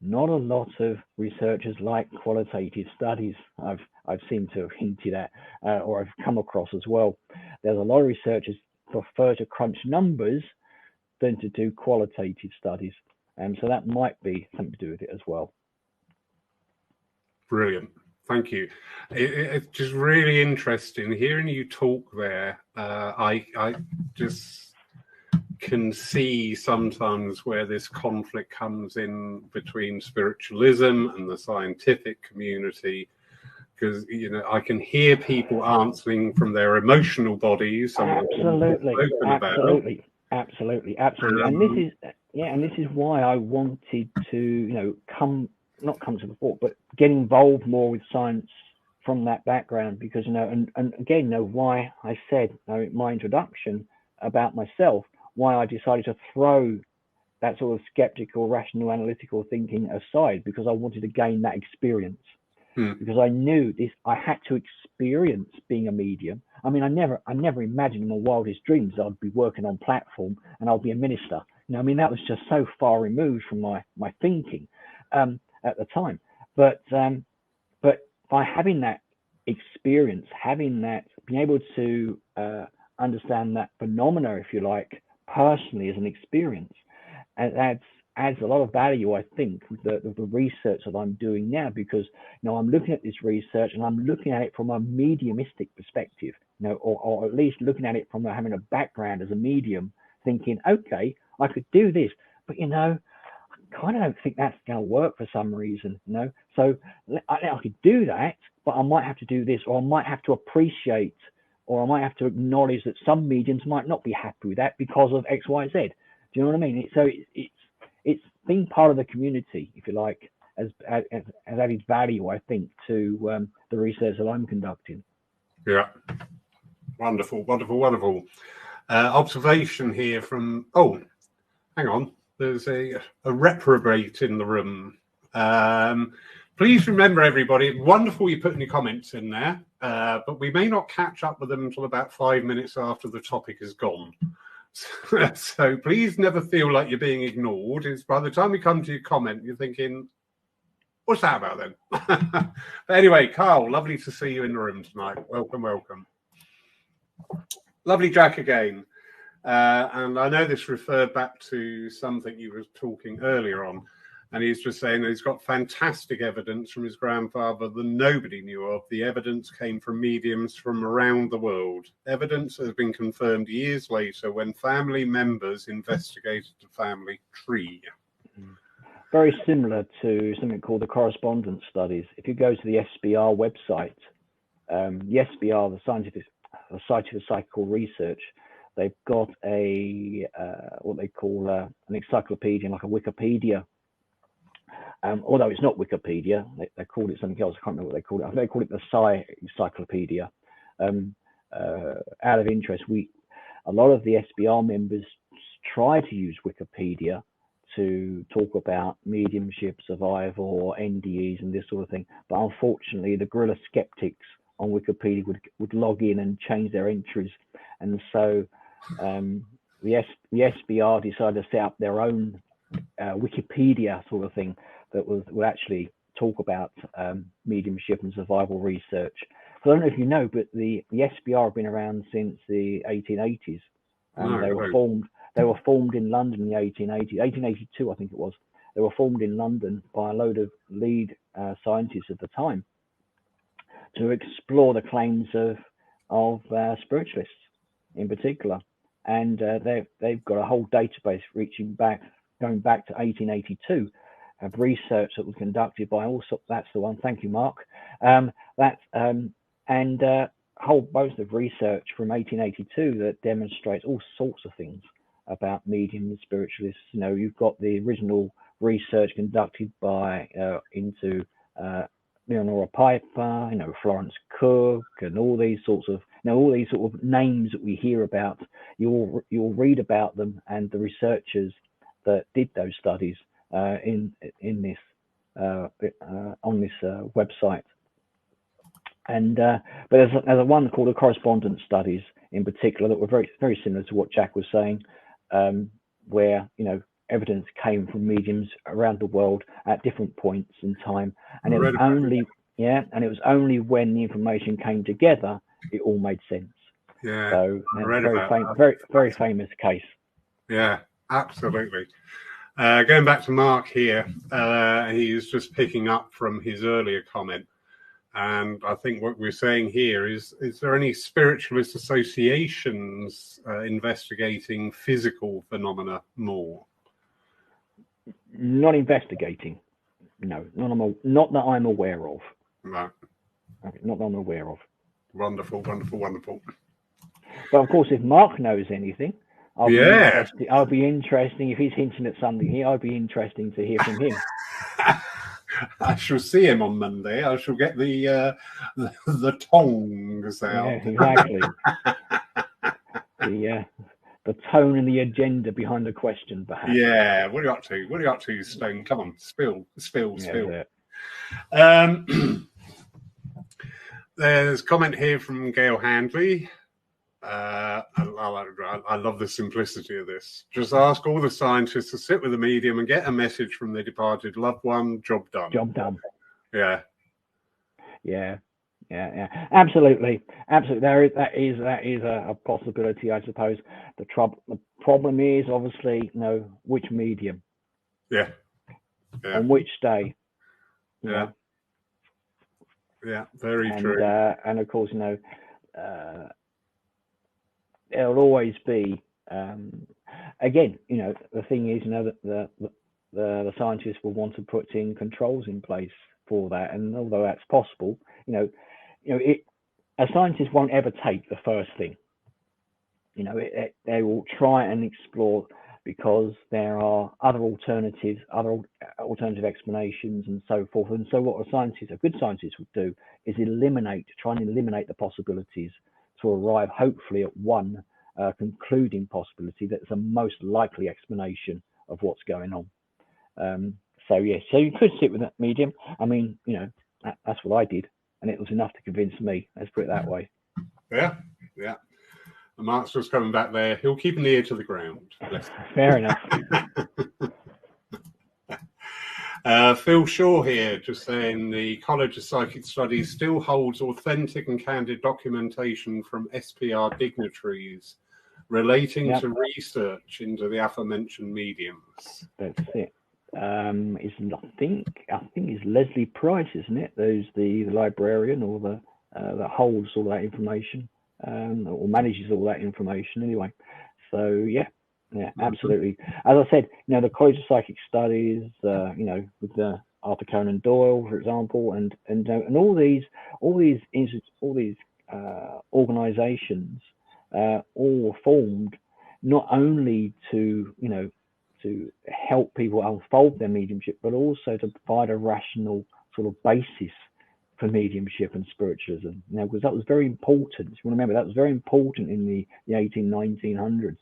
not a lot of researchers like qualitative studies. I've seemed to have hinted at, or I've come across as well. There's a lot of researchers prefer to crunch numbers than to do qualitative studies, and so that might be something to do with it as well. Brilliant. Thank you. It's just really interesting hearing you talk there. I just can see sometimes where this conflict comes in between spiritualism and the scientific community, because, you know, I can hear people answering from their emotional bodies. Absolutely. And this is why I wanted to, you know, not come to the fore, but get involved more with science from that background, because, you know, and again, you know, why I said, you know, in my introduction about myself, why I decided to throw that sort of skeptical, rational, analytical thinking aside, because I wanted to gain that experience. Because I knew this, I had to experience being a medium. I mean, I never imagined in my wildest dreams that I'd be working on platform and I'll be a minister. I mean, that was just so far removed from my thinking at the time. But by having that experience, having that, being able to understand that phenomena, if you like, personally as an experience, adds a lot of value, I think, with the research that I'm doing now, because I'm looking at this research and I'm looking at it from a mediumistic perspective, or at least looking at it from having a background as a medium, thinking, okay, I could do this, but I kind of don't think that's going to work for some reason, So I could do that, but I might have to do this, or I might have to appreciate, or I might have to acknowledge that some mediums might not be happy with that because of X, Y, Z. Do you know what I mean? So it's being part of the community, if you like, has added value, I think, to the research that I'm conducting. Yeah. Wonderful. Observation here from, hang on. There's a reprobate in the room. Please remember, everybody, wonderful you putting your comments in there, but we may not catch up with them until about 5 minutes after the topic is gone. So please never feel like you're being ignored. It's by the time we come to your comment, you're thinking, what's that about then? But anyway, Carl, lovely to see you in the room tonight. Welcome. Lovely Jack again. And I know this referred back to something you were talking earlier on. And he's just saying that he's got fantastic evidence from his grandfather that nobody knew of. The evidence came from mediums from around the world. Evidence has been confirmed years later when family members investigated the family tree. Very similar to something called the correspondence studies. If you go to the SBR website, the SBR, the Society for Psychical Research, they've got what they call an encyclopedia, like a Wikipedia. Although it's not Wikipedia, they call it something else. I can't remember what they call it. I think they call it the Psi Encyclopedia. Out of interest, a lot of the SBR members try to use Wikipedia to talk about mediumship, survival, or NDEs and this sort of thing. But unfortunately, the guerrilla skeptics on Wikipedia would log in and change their entries, and so the SBR decided to set up their own Wikipedia sort of thing that would actually talk about mediumship and survival research. So I don't know if you know, but the SBR have been around since the 1880s. They were formed in London in the 1882, I think it was. They were formed in London by a load of lead scientists at the time to explore the claims of spiritualists in particular. And they've got a whole database going back to 1882 of research that was conducted by that's the one. Thank you, Mark. And a whole bunch of research from 1882 that demonstrates all sorts of things about mediums, spiritualists. You've got the original research conducted into Leonora Piper, Florence Cook, and all these sorts of names that we hear about. You'll read about them and the researchers that did those studies on this website. And but there's a one called the correspondence studies in particular that were very, very similar to what Jack was saying, where evidence came from mediums around the world at different points in time, and it was only when the information came together it all made sense. Yeah, so very famous case. Yeah, absolutely. Going back to Mark here, he's just picking up from his earlier comment. And I think what we're saying here is there any spiritualist associations investigating physical phenomena more? Not investigating. No, not that I'm aware of. Right. Okay, not that I'm aware of. Wonderful. But of course, if Mark knows anything, I'll be interesting if he's hinting at something here. I'd be interesting to hear from him. I shall see him on Monday. I shall get the tongs out. Yeah, exactly. The tone and the agenda behind the question, perhaps. Yeah. What are you up to? What are you up to, Stone? Come on, spill. There's a comment here from Gail Handley. I love the simplicity of this. Just ask all the scientists to sit with a medium and get a message from their departed loved one. Job done. Job done. Yeah. Absolutely. That is a possibility, I suppose. The problem is obviously, which medium. Yeah. On which day. Yeah. Yeah. Very true. And of course, there'll always be. Again, the thing is, that the scientists will want to put in controls in place for that, and although that's possible, a scientist won't ever take the first thing. They will try and explore, because there are other alternative explanations and so forth. And so what a good scientist would do is try and eliminate the possibilities to arrive hopefully at one concluding possibility that's a most likely explanation of what's going on. So you could sit with that medium. I mean, that's what I did, and it was enough to convince me. Let's put it that way. Yeah. And Mark's just coming back there. He'll keep an ear to the ground. Fair enough. Phil Shaw here, just saying the College of Psychic Studies still holds authentic and candid documentation from SPR dignitaries relating to research into the aforementioned mediums. That's it. I think it's Leslie Price, isn't it? There's the librarian, or that holds all that information, or manages all that information anyway. So yeah, absolutely. As I said, the College of Psychic Studies, with the Arthur Conan Doyle, for example, and all these organisations, all were formed not only to help people unfold their mediumship, but also to provide a rational sort of basis for mediumship and spiritualism. Because that was very important. You want to remember, that was very important in the 1900s.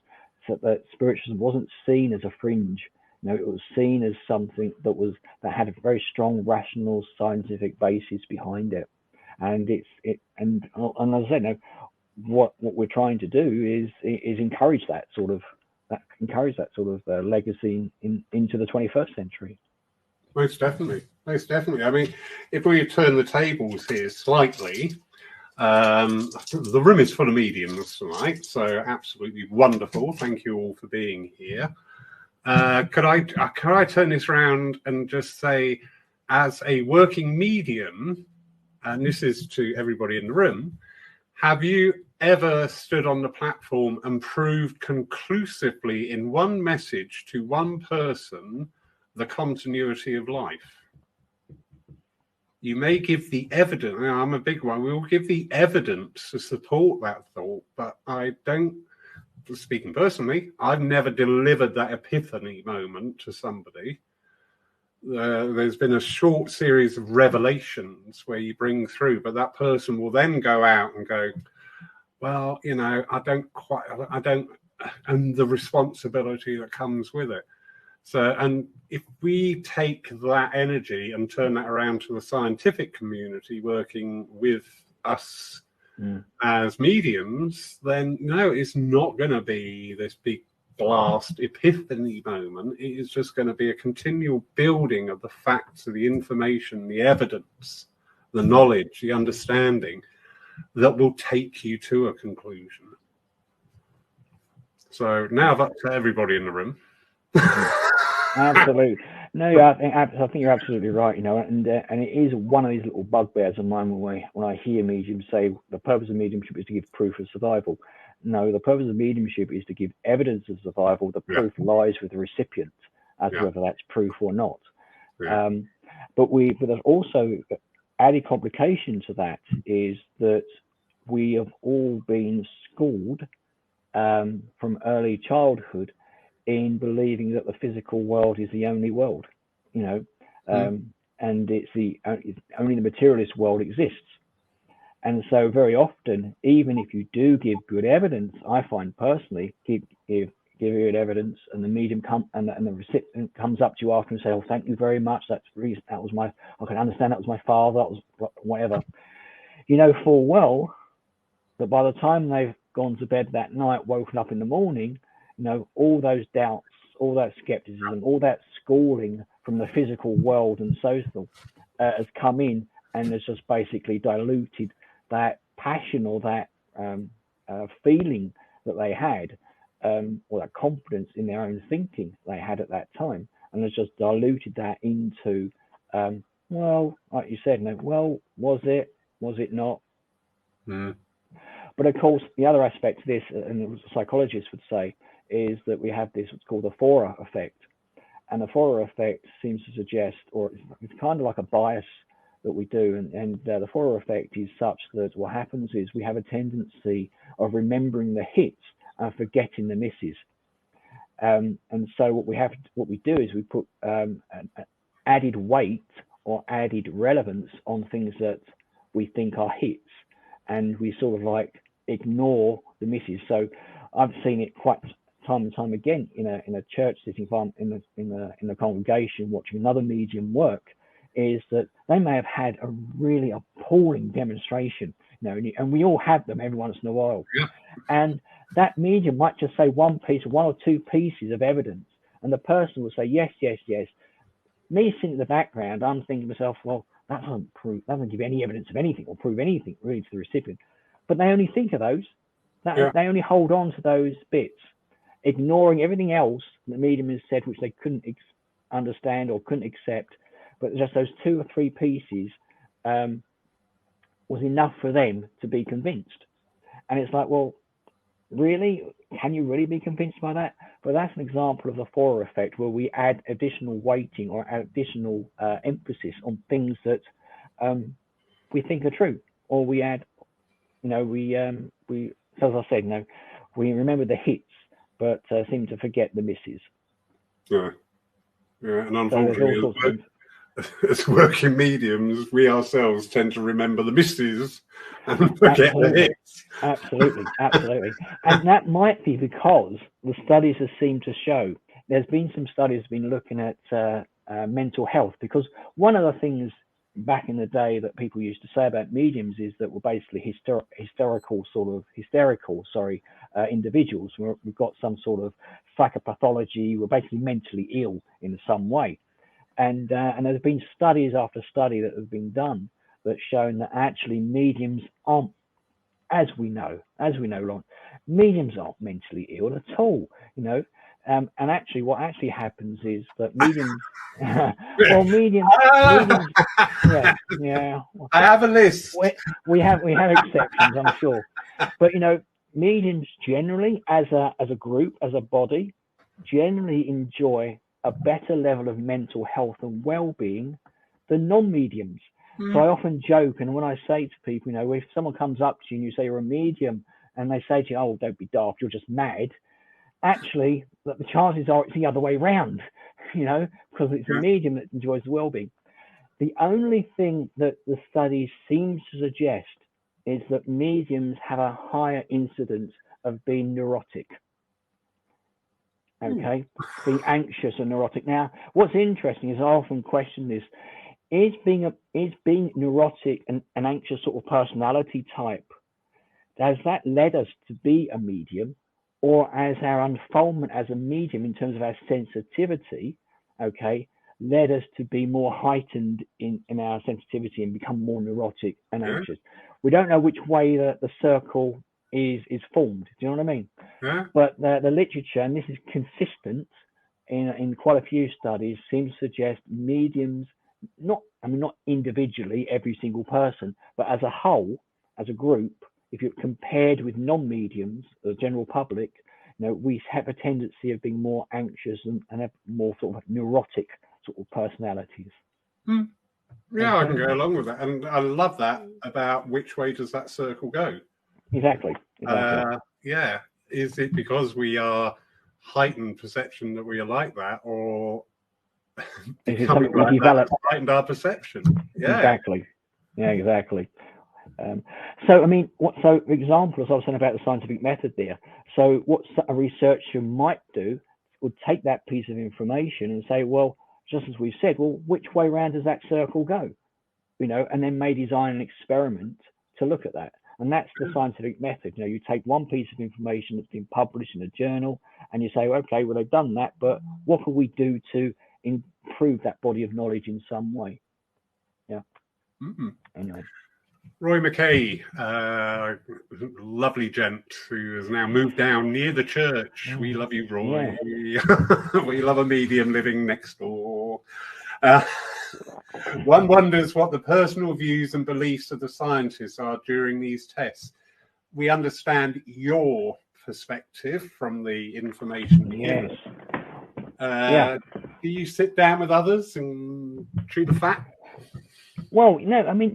So that spiritualism wasn't seen as a fringe. It was seen as something that had a very strong, rational, scientific basis behind it. And and as I said, what we're trying to do is encourage that sort of legacy into the 21st century. Most definitely. I mean, if we turn the tables here slightly, the room is full of mediums tonight, so absolutely wonderful. Thank you all for being here. Could I turn this around and just say, as a working medium, and this is to everybody in the room, have you ever stood on the platform and proved conclusively in one message to one person the continuity of life? You may give the evidence. I'm a big one. We will give the evidence to support that thought, but I don't, speaking personally, I've never delivered that epiphany moment to somebody. There's been a short series of revelations where you bring through, but that person will then go out and go, well, I don't, and the responsibility that comes with it. So, and if we take that energy and turn that around to the scientific community working with us as mediums, then no, it's not going to be this big blast epiphany moment. It is just going to be a continual building of the facts, of the information, the evidence, the knowledge, the understanding that will take you to a conclusion. So now that's to everybody in the room. Absolutely. No, I think you're absolutely right. And it is one of these little bugbears of mine when I hear mediums say the purpose of mediumship is to give proof of survival. No, the purpose of mediumship is to give evidence of survival. The proof lies with the recipient as to whether that's proof or not. But there's also added complication to that is that we have all been schooled from early childhood in believing that the physical world is the only world, and only the materialist world exists. And so very often, even if you do give good evidence, I find personally, give good evidence, and the medium and the recipient comes up to you after and say, "Oh, thank you very much. I can understand that was my father. That was whatever." You know full well that by the time they've gone to bed that night, woken up in the morning, all those doubts, all that skepticism, all that schooling from the physical world and social has come in and has just basically diluted that passion or that feeling that they had, or that confidence in their own thinking they had at that time, and has just diluted that into, well, like you said, well, was it not? Mm. But of course, the other aspect to this, and psychologists would say, is that we have this what's called the Forer effect. And the Forer effect seems to suggest, or it's kind of like a bias that we do. And the Forer effect is such that what happens is we have a tendency of remembering the hits and forgetting the misses. And so what we do is we put added weight or added relevance on things that we think are hits, and we sort of like ignore the misses. So I've seen it quite time and time again in a church sitting in the congregation watching another medium work, is that they may have had a really appalling demonstration, and we all have them every once in a while. Yeah. And that medium might just say one or two pieces of evidence, and the person will say yes, yes, yes. Me sitting in the background, I'm thinking to myself, well, that doesn't give any evidence of anything or prove anything really to the recipient. But they only think of those. They only hold on to those bits, ignoring everything else the medium has said, which they couldn't understand or couldn't accept. But just those two or three pieces was enough for them to be convinced. And it's like, well, really? Can you really be convinced by that? But that's an example of the Forer effect, where we add additional weighting or additional emphasis on things that we think are true, or we add, we as I said, we remember the hits, but seem to forget the misses. Yeah, and unfortunately, as working mediums, we ourselves tend to remember the misses and forget the hits. Absolutely. And that might be because the studies have seemed to show, there's been some studies been looking at mental health, because one of the things back in the day that people used to say about mediums is that we're basically hysterical individuals. We've got some sort of psychopathology. We're basically mentally ill in some way. And there's been studies after study that have been done that's shown that actually mediums aren't, as we know, Lon, mediums aren't mentally ill at all, and actually what actually happens is that mediums, mediums, yeah. I have a list. We have exceptions, I'm sure, but mediums generally, as a group, as a body, generally enjoy a better level of mental health and well-being than non-mediums. So I often joke, and when I say to people, if someone comes up to you and you say you're a medium, and they say to you, "Oh, don't be daft, you're just mad," actually, the chances are it's the other way around, because it's a medium that enjoys well-being. The only thing that the studies seem to suggest is that mediums have a higher incidence of being neurotic. Okay, being anxious and neurotic. Now, what's interesting is I often question this: is being neurotic and an anxious sort of personality type, has that led us to be a medium, or as our unfoldment as a medium in terms of our sensitivity, led us to be more heightened in our sensitivity and become more neurotic and anxious? We don't know which way the circle is formed. Do you know what I mean? Yeah. But the literature, and this is consistent in quite a few studies, seems to suggest mediums, not individually every single person, but as a whole, as a group, if you're compared with non-mediums, the general public, we have a tendency of being more anxious and have more sort of neurotic sort of personalities. Yeah, I can go along with that, and I love that about which way does that circle go. Exactly. Is it because we are heightened perception that we are like that, or becoming like that heightened our perception? Exactly. So for example, as I was saying about the scientific method there, so what a researcher might do would take that piece of information and say, well, just as we've said, well, which way around does that circle go? And then may design an experiment to look at that. And that's the scientific method. You know, you take one piece of information that's been published in a journal and you say, okay, well, they've done that, but what can we do to improve that body of knowledge in some way? Yeah. Mm-hmm. Anyway. Roy McKay, lovely gent who has now moved down near the church. We love you, Roy. Yeah. We love a medium living next door. One wonders what the personal views and beliefs of the scientists are during these tests. We understand your perspective from the information here. Do you sit down with others and chew the fat? Well, no, I mean,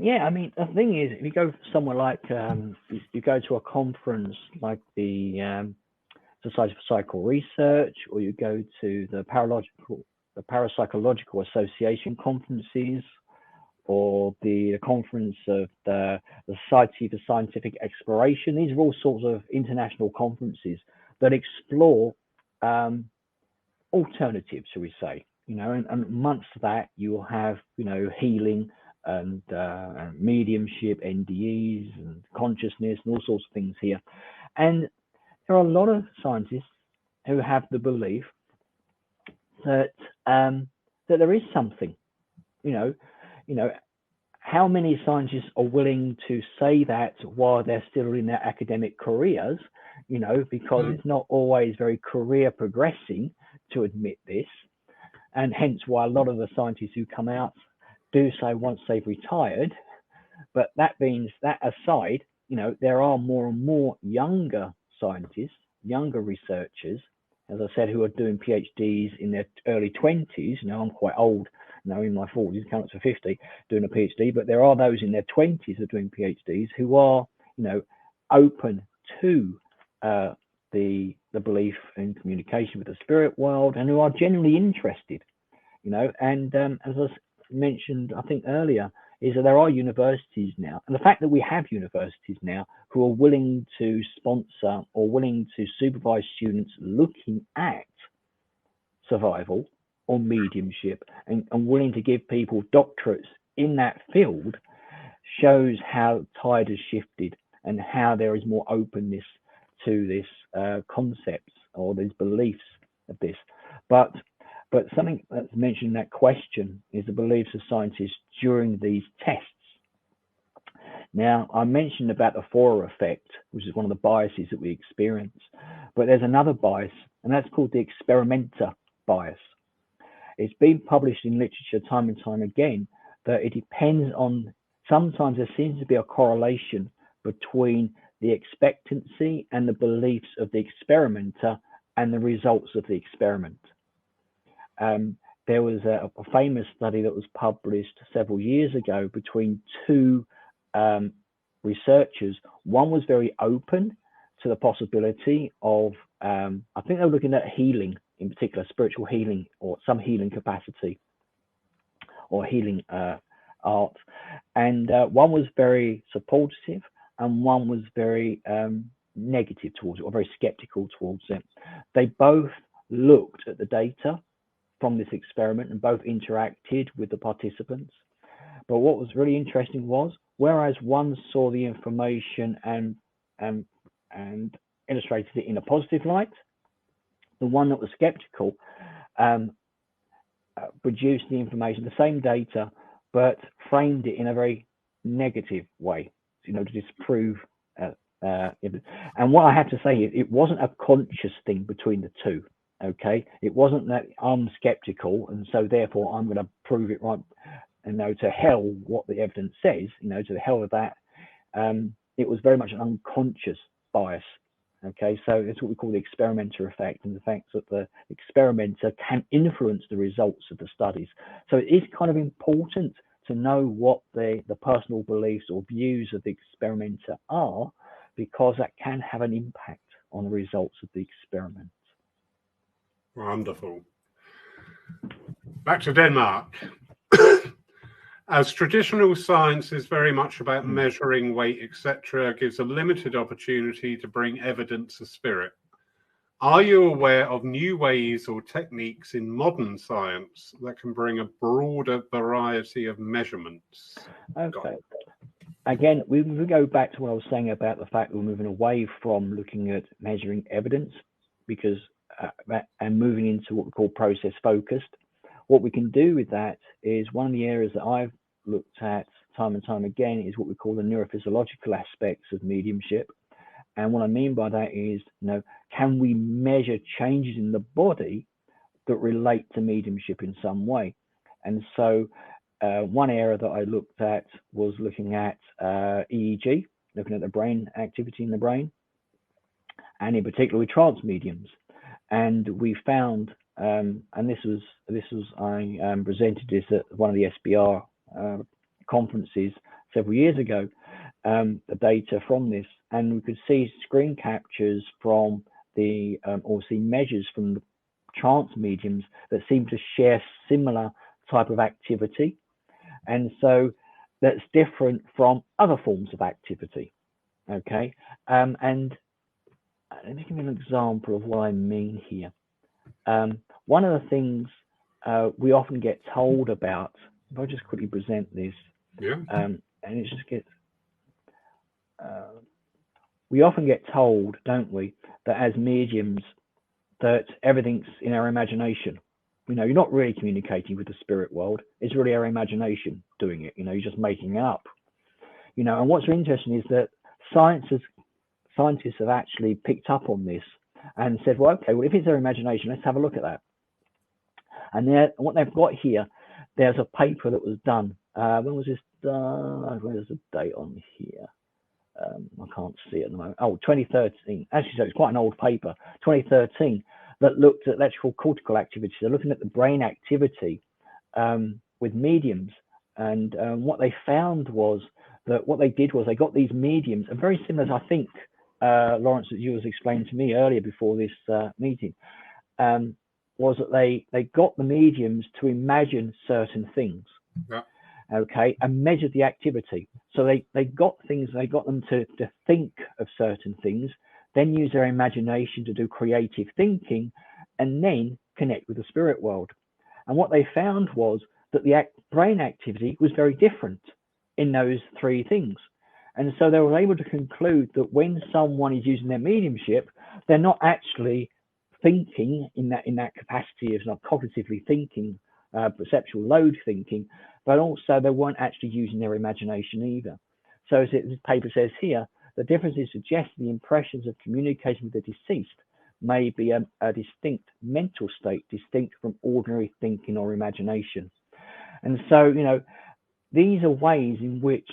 the thing is, if you go somewhere like, you go to a conference like the Society for Psychical Research, or you go to the Parapsychological Association conferences, or the conference of the Society for Scientific Exploration. These are all sorts of international conferences that explore alternatives, shall we say. You know, and amongst that, you'll have, you know, healing and mediumship, NDEs, and consciousness, and all sorts of things here. And there are a lot of scientists who have the belief that that there is something. You know, how many scientists are willing to say that while they're still in their academic careers? You know, because it's not always very career progressing to admit this, and hence why a lot of the scientists who come out do so once they've retired. But that means that aside, you know, there are more and more younger scientists, younger researchers, as I said, who are doing PhDs in their early 20s. You know, I'm quite old now, in my 40s, counts for 50, doing a PhD, but there are those in their 20s who are doing PhDs who are, you know, open to the belief in communication with the spirit world, and who are genuinely interested, you know. And as I mentioned, I think earlier, is that there are universities now, and the fact that we have universities now who are willing to sponsor or willing to supervise students looking at survival or mediumship, and willing to give people doctorates in that field, shows how tide has shifted and how there is more openness to this concepts or these beliefs of this. But something that's mentioned in that question is the beliefs of scientists during these tests. Now, I mentioned about the Forer effect, which is one of the biases that we experience, but there's another bias, and that's called the experimenter bias. It's been published in literature time and time again that it depends on, sometimes there seems to be a correlation between the expectancy and the beliefs of the experimenter and the results of the experiment. There was a famous study that was published several years ago between two researchers. One was very open to the possibility of, I think they were looking at healing, in particular spiritual healing or some healing capacity or healing art. And one was very supportive and one was very negative towards it, or very skeptical towards it. They both looked at the data from this experiment and both interacted with the participants. But what was really interesting was, whereas one saw the information and illustrated it in a positive light, the one that was skeptical produced the information, the same data, but framed it in a very negative way, you know, to disprove it. And what I have to say is, it wasn't a conscious thing between the two. Okay, it wasn't that I'm skeptical and so therefore I'm going to prove it right, and no, to hell what the evidence says, you know, to the hell with that. It was very much an unconscious bias. Okay, so it's what we call the experimenter effect, and the fact that the experimenter can influence the results of the studies. So it is kind of important to know what the personal beliefs or views of the experimenter are, because that can have an impact on the results of the experiment. Wonderful. Back to Denmark. As traditional science is very much about measuring weight, etc., gives a limited opportunity to bring evidence of spirit. Are you aware of new ways or techniques in modern science that can bring a broader variety of measurements? Okay. again, we go back to what I was saying about the fact that we're moving away from looking at measuring evidence, because and moving into what we call process focused. What we can do with that is, one of the areas that I've looked at time and time again is what we call the neurophysiological aspects of mediumship. And what I mean by that is, can we measure changes in the body that relate to mediumship in some way? And so one area that I looked at was looking at EEG, looking at the brain activity in the brain, and in particular with trance mediums. And we found, and this was I presented this at one of the SBR conferences several years ago, the data from this, and we could see screen captures from the or see measures from the trance mediums that seem to share similar type of activity, and so that's different from other forms of activity. Okay, and let me give you an example of what I mean here. One of the things we often get told about, if I just quickly present this, and it just gets, we often get told, don't we, that as mediums, that everything's in our imagination. You're not really communicating with the spirit world. It's really our imagination doing it. You're just making it up. And what's interesting is that scientists have actually picked up on this and said, well, okay, well, if it's their imagination, let's have a look at that. And what they've got here, there's a paper that was done. When was this done? Where's the date on here? I can't see it at the moment. Oh, 2013. Actually, so it's quite an old paper, 2013, that looked at electrical cortical activity. They're looking at the brain activity with mediums. And what they found was that what they did was they got these mediums, and very similar to, I think, Lawrence, that you was explaining to me earlier before this meeting, was that they got the mediums to imagine certain things. Yeah. Okay, and measured the activity. So they got them to think of certain things, then use their imagination to do creative thinking, and then connect with the spirit world. And what they found was that the brain activity was very different in those three things. And so they were able to conclude that when someone is using their mediumship, they're not actually thinking in that capacity of not cognitively thinking, perceptual load thinking, but also they weren't actually using their imagination either. So as this paper says here, the differences suggest the impressions of communicating with the deceased may be a distinct mental state, distinct from ordinary thinking or imagination. And so, these are ways in which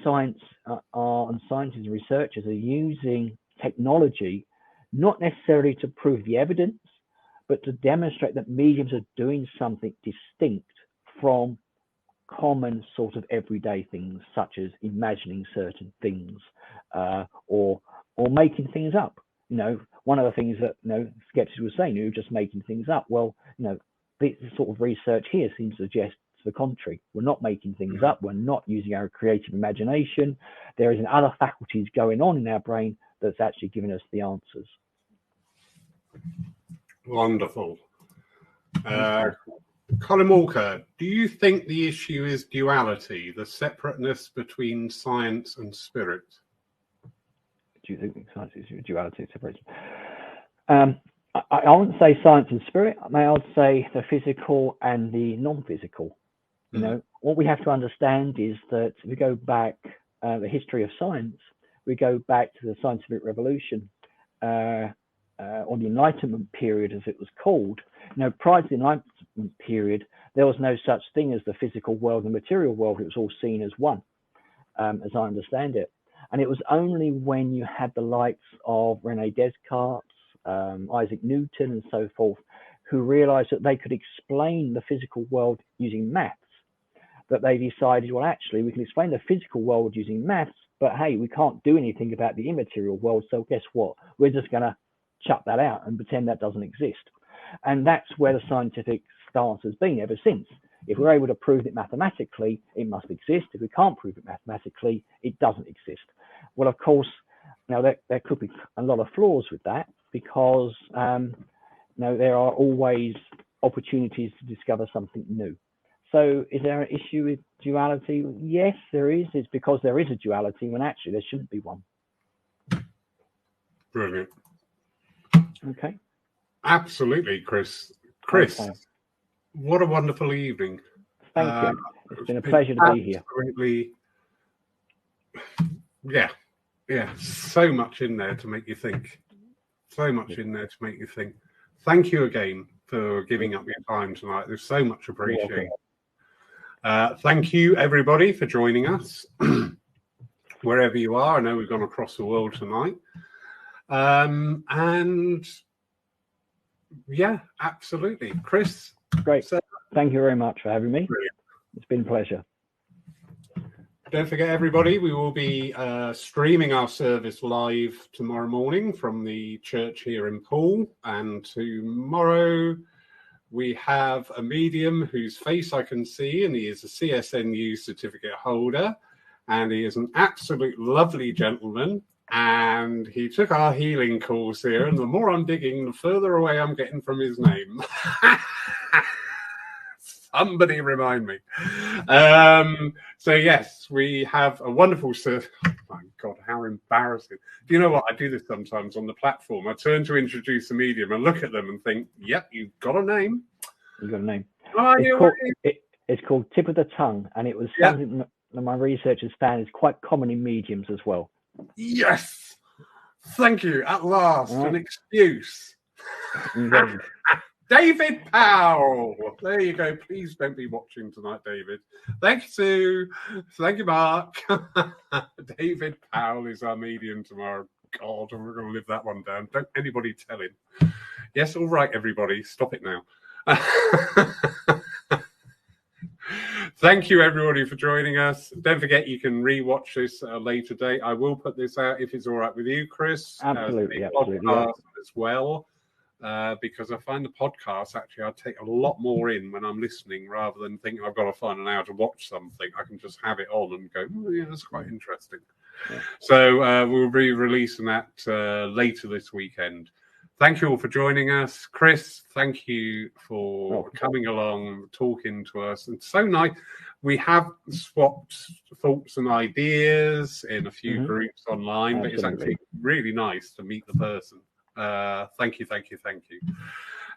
science and scientists and researchers are using technology, not necessarily to prove the evidence, but to demonstrate that mediums are doing something distinct from common sort of everyday things, such as imagining certain things or making things up. One of the things that skeptics were saying, you're just making things up. Well, this sort of research here seems to suggest the contrary. We're not making things up. We're not using our creative imagination. There is other faculties going on in our brain that's actually giving us the answers. Wonderful. Colin Walker, do you think the issue is duality, the separateness between science and spirit? Do you think science is duality, separation? I wouldn't say science and spirit. I would say the physical and the non-physical. What we have to understand is that if we go back the history of science, we go back to the scientific revolution or the Enlightenment period, as it was called. Prior to the Enlightenment period, there was no such thing as the physical world and the material world. It was all seen as one, as I understand it. And it was only when you had the likes of Rene Descartes, Isaac Newton, and so forth, who realized that they could explain the physical world using maths, that they decided, well, actually, we can explain the physical world using maths, but hey, we can't do anything about the immaterial world. So guess what? We're just going to shut that out and pretend that doesn't exist. And that's where the scientific stance has been ever since. If we're able to prove it mathematically, it must exist. If we can't prove it mathematically, it doesn't exist. Well, of course, there could be a lot of flaws with that, because there are always opportunities to discover something new. So is there an issue with duality? Yes, there is. It's because there is a duality when actually there shouldn't be one. Brilliant. Okay. Absolutely, Chris. Chris, Okay. what a wonderful evening. Thank you. It's been a pleasure to be here. Absolutely. Yeah. So much in there to make you think. So much in there to make you think. Thank you again for giving up your time tonight. There's so much appreciated. Thank you, everybody, for joining us. Wherever you are, I know we've gone across the world tonight. And yeah, absolutely. Chris. Great. Thank you very much for having me. Brilliant. It's been a pleasure. Don't forget, everybody, we will be streaming our service live tomorrow morning from the church here in Poole. And tomorrow we have a medium whose face I can see, and he is a CSNU certificate holder. And he is an absolute lovely gentleman. And he took our healing course here. And the more I'm digging, the further away I'm getting from his name. Somebody remind me. So yes, we have a wonderful service. Oh my God, how embarrassing. Do you know what? I do this sometimes on the platform. I turn to introduce a medium and look at them and think, yep, you've got a name. You've got a name. Oh, it's called Tip of the Tongue, and it was something that my researchers found is quite common in mediums as well. Yes. Thank you. At last, an excuse. David Powell. There you go. Please don't be watching tonight, David. Thank you, Sue. Thank you, Mark. David Powell is our medium tomorrow. God, we're going to live that one down. Don't anybody tell him. Yes, all right, everybody. Stop it now. Thank you, everybody, for joining us. Don't forget, you can re-watch this at a later date. I will put this out if it's all right with you, Chris. Absolutely. As well. Because I find the podcast, actually, I take a lot more in when I'm listening rather than thinking I've got to find an hour to watch something. I can just have it on and go, oh, yeah, that's quite interesting. Yeah. So we'll be releasing that later this weekend. Thank you all for joining us. Chris, thank you for coming along, talking to us. And so nice. We have swapped thoughts and ideas in a few groups online, but it's actually really nice to meet the person. Thank you.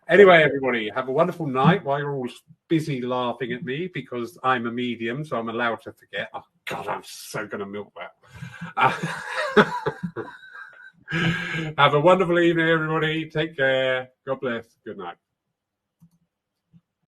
Anyway, everybody, have a wonderful night while you're all busy laughing at me because I'm a medium, so I'm allowed to forget. Oh, God, I'm so going to milk that. Have a wonderful evening, everybody. Take care. God bless. Good night.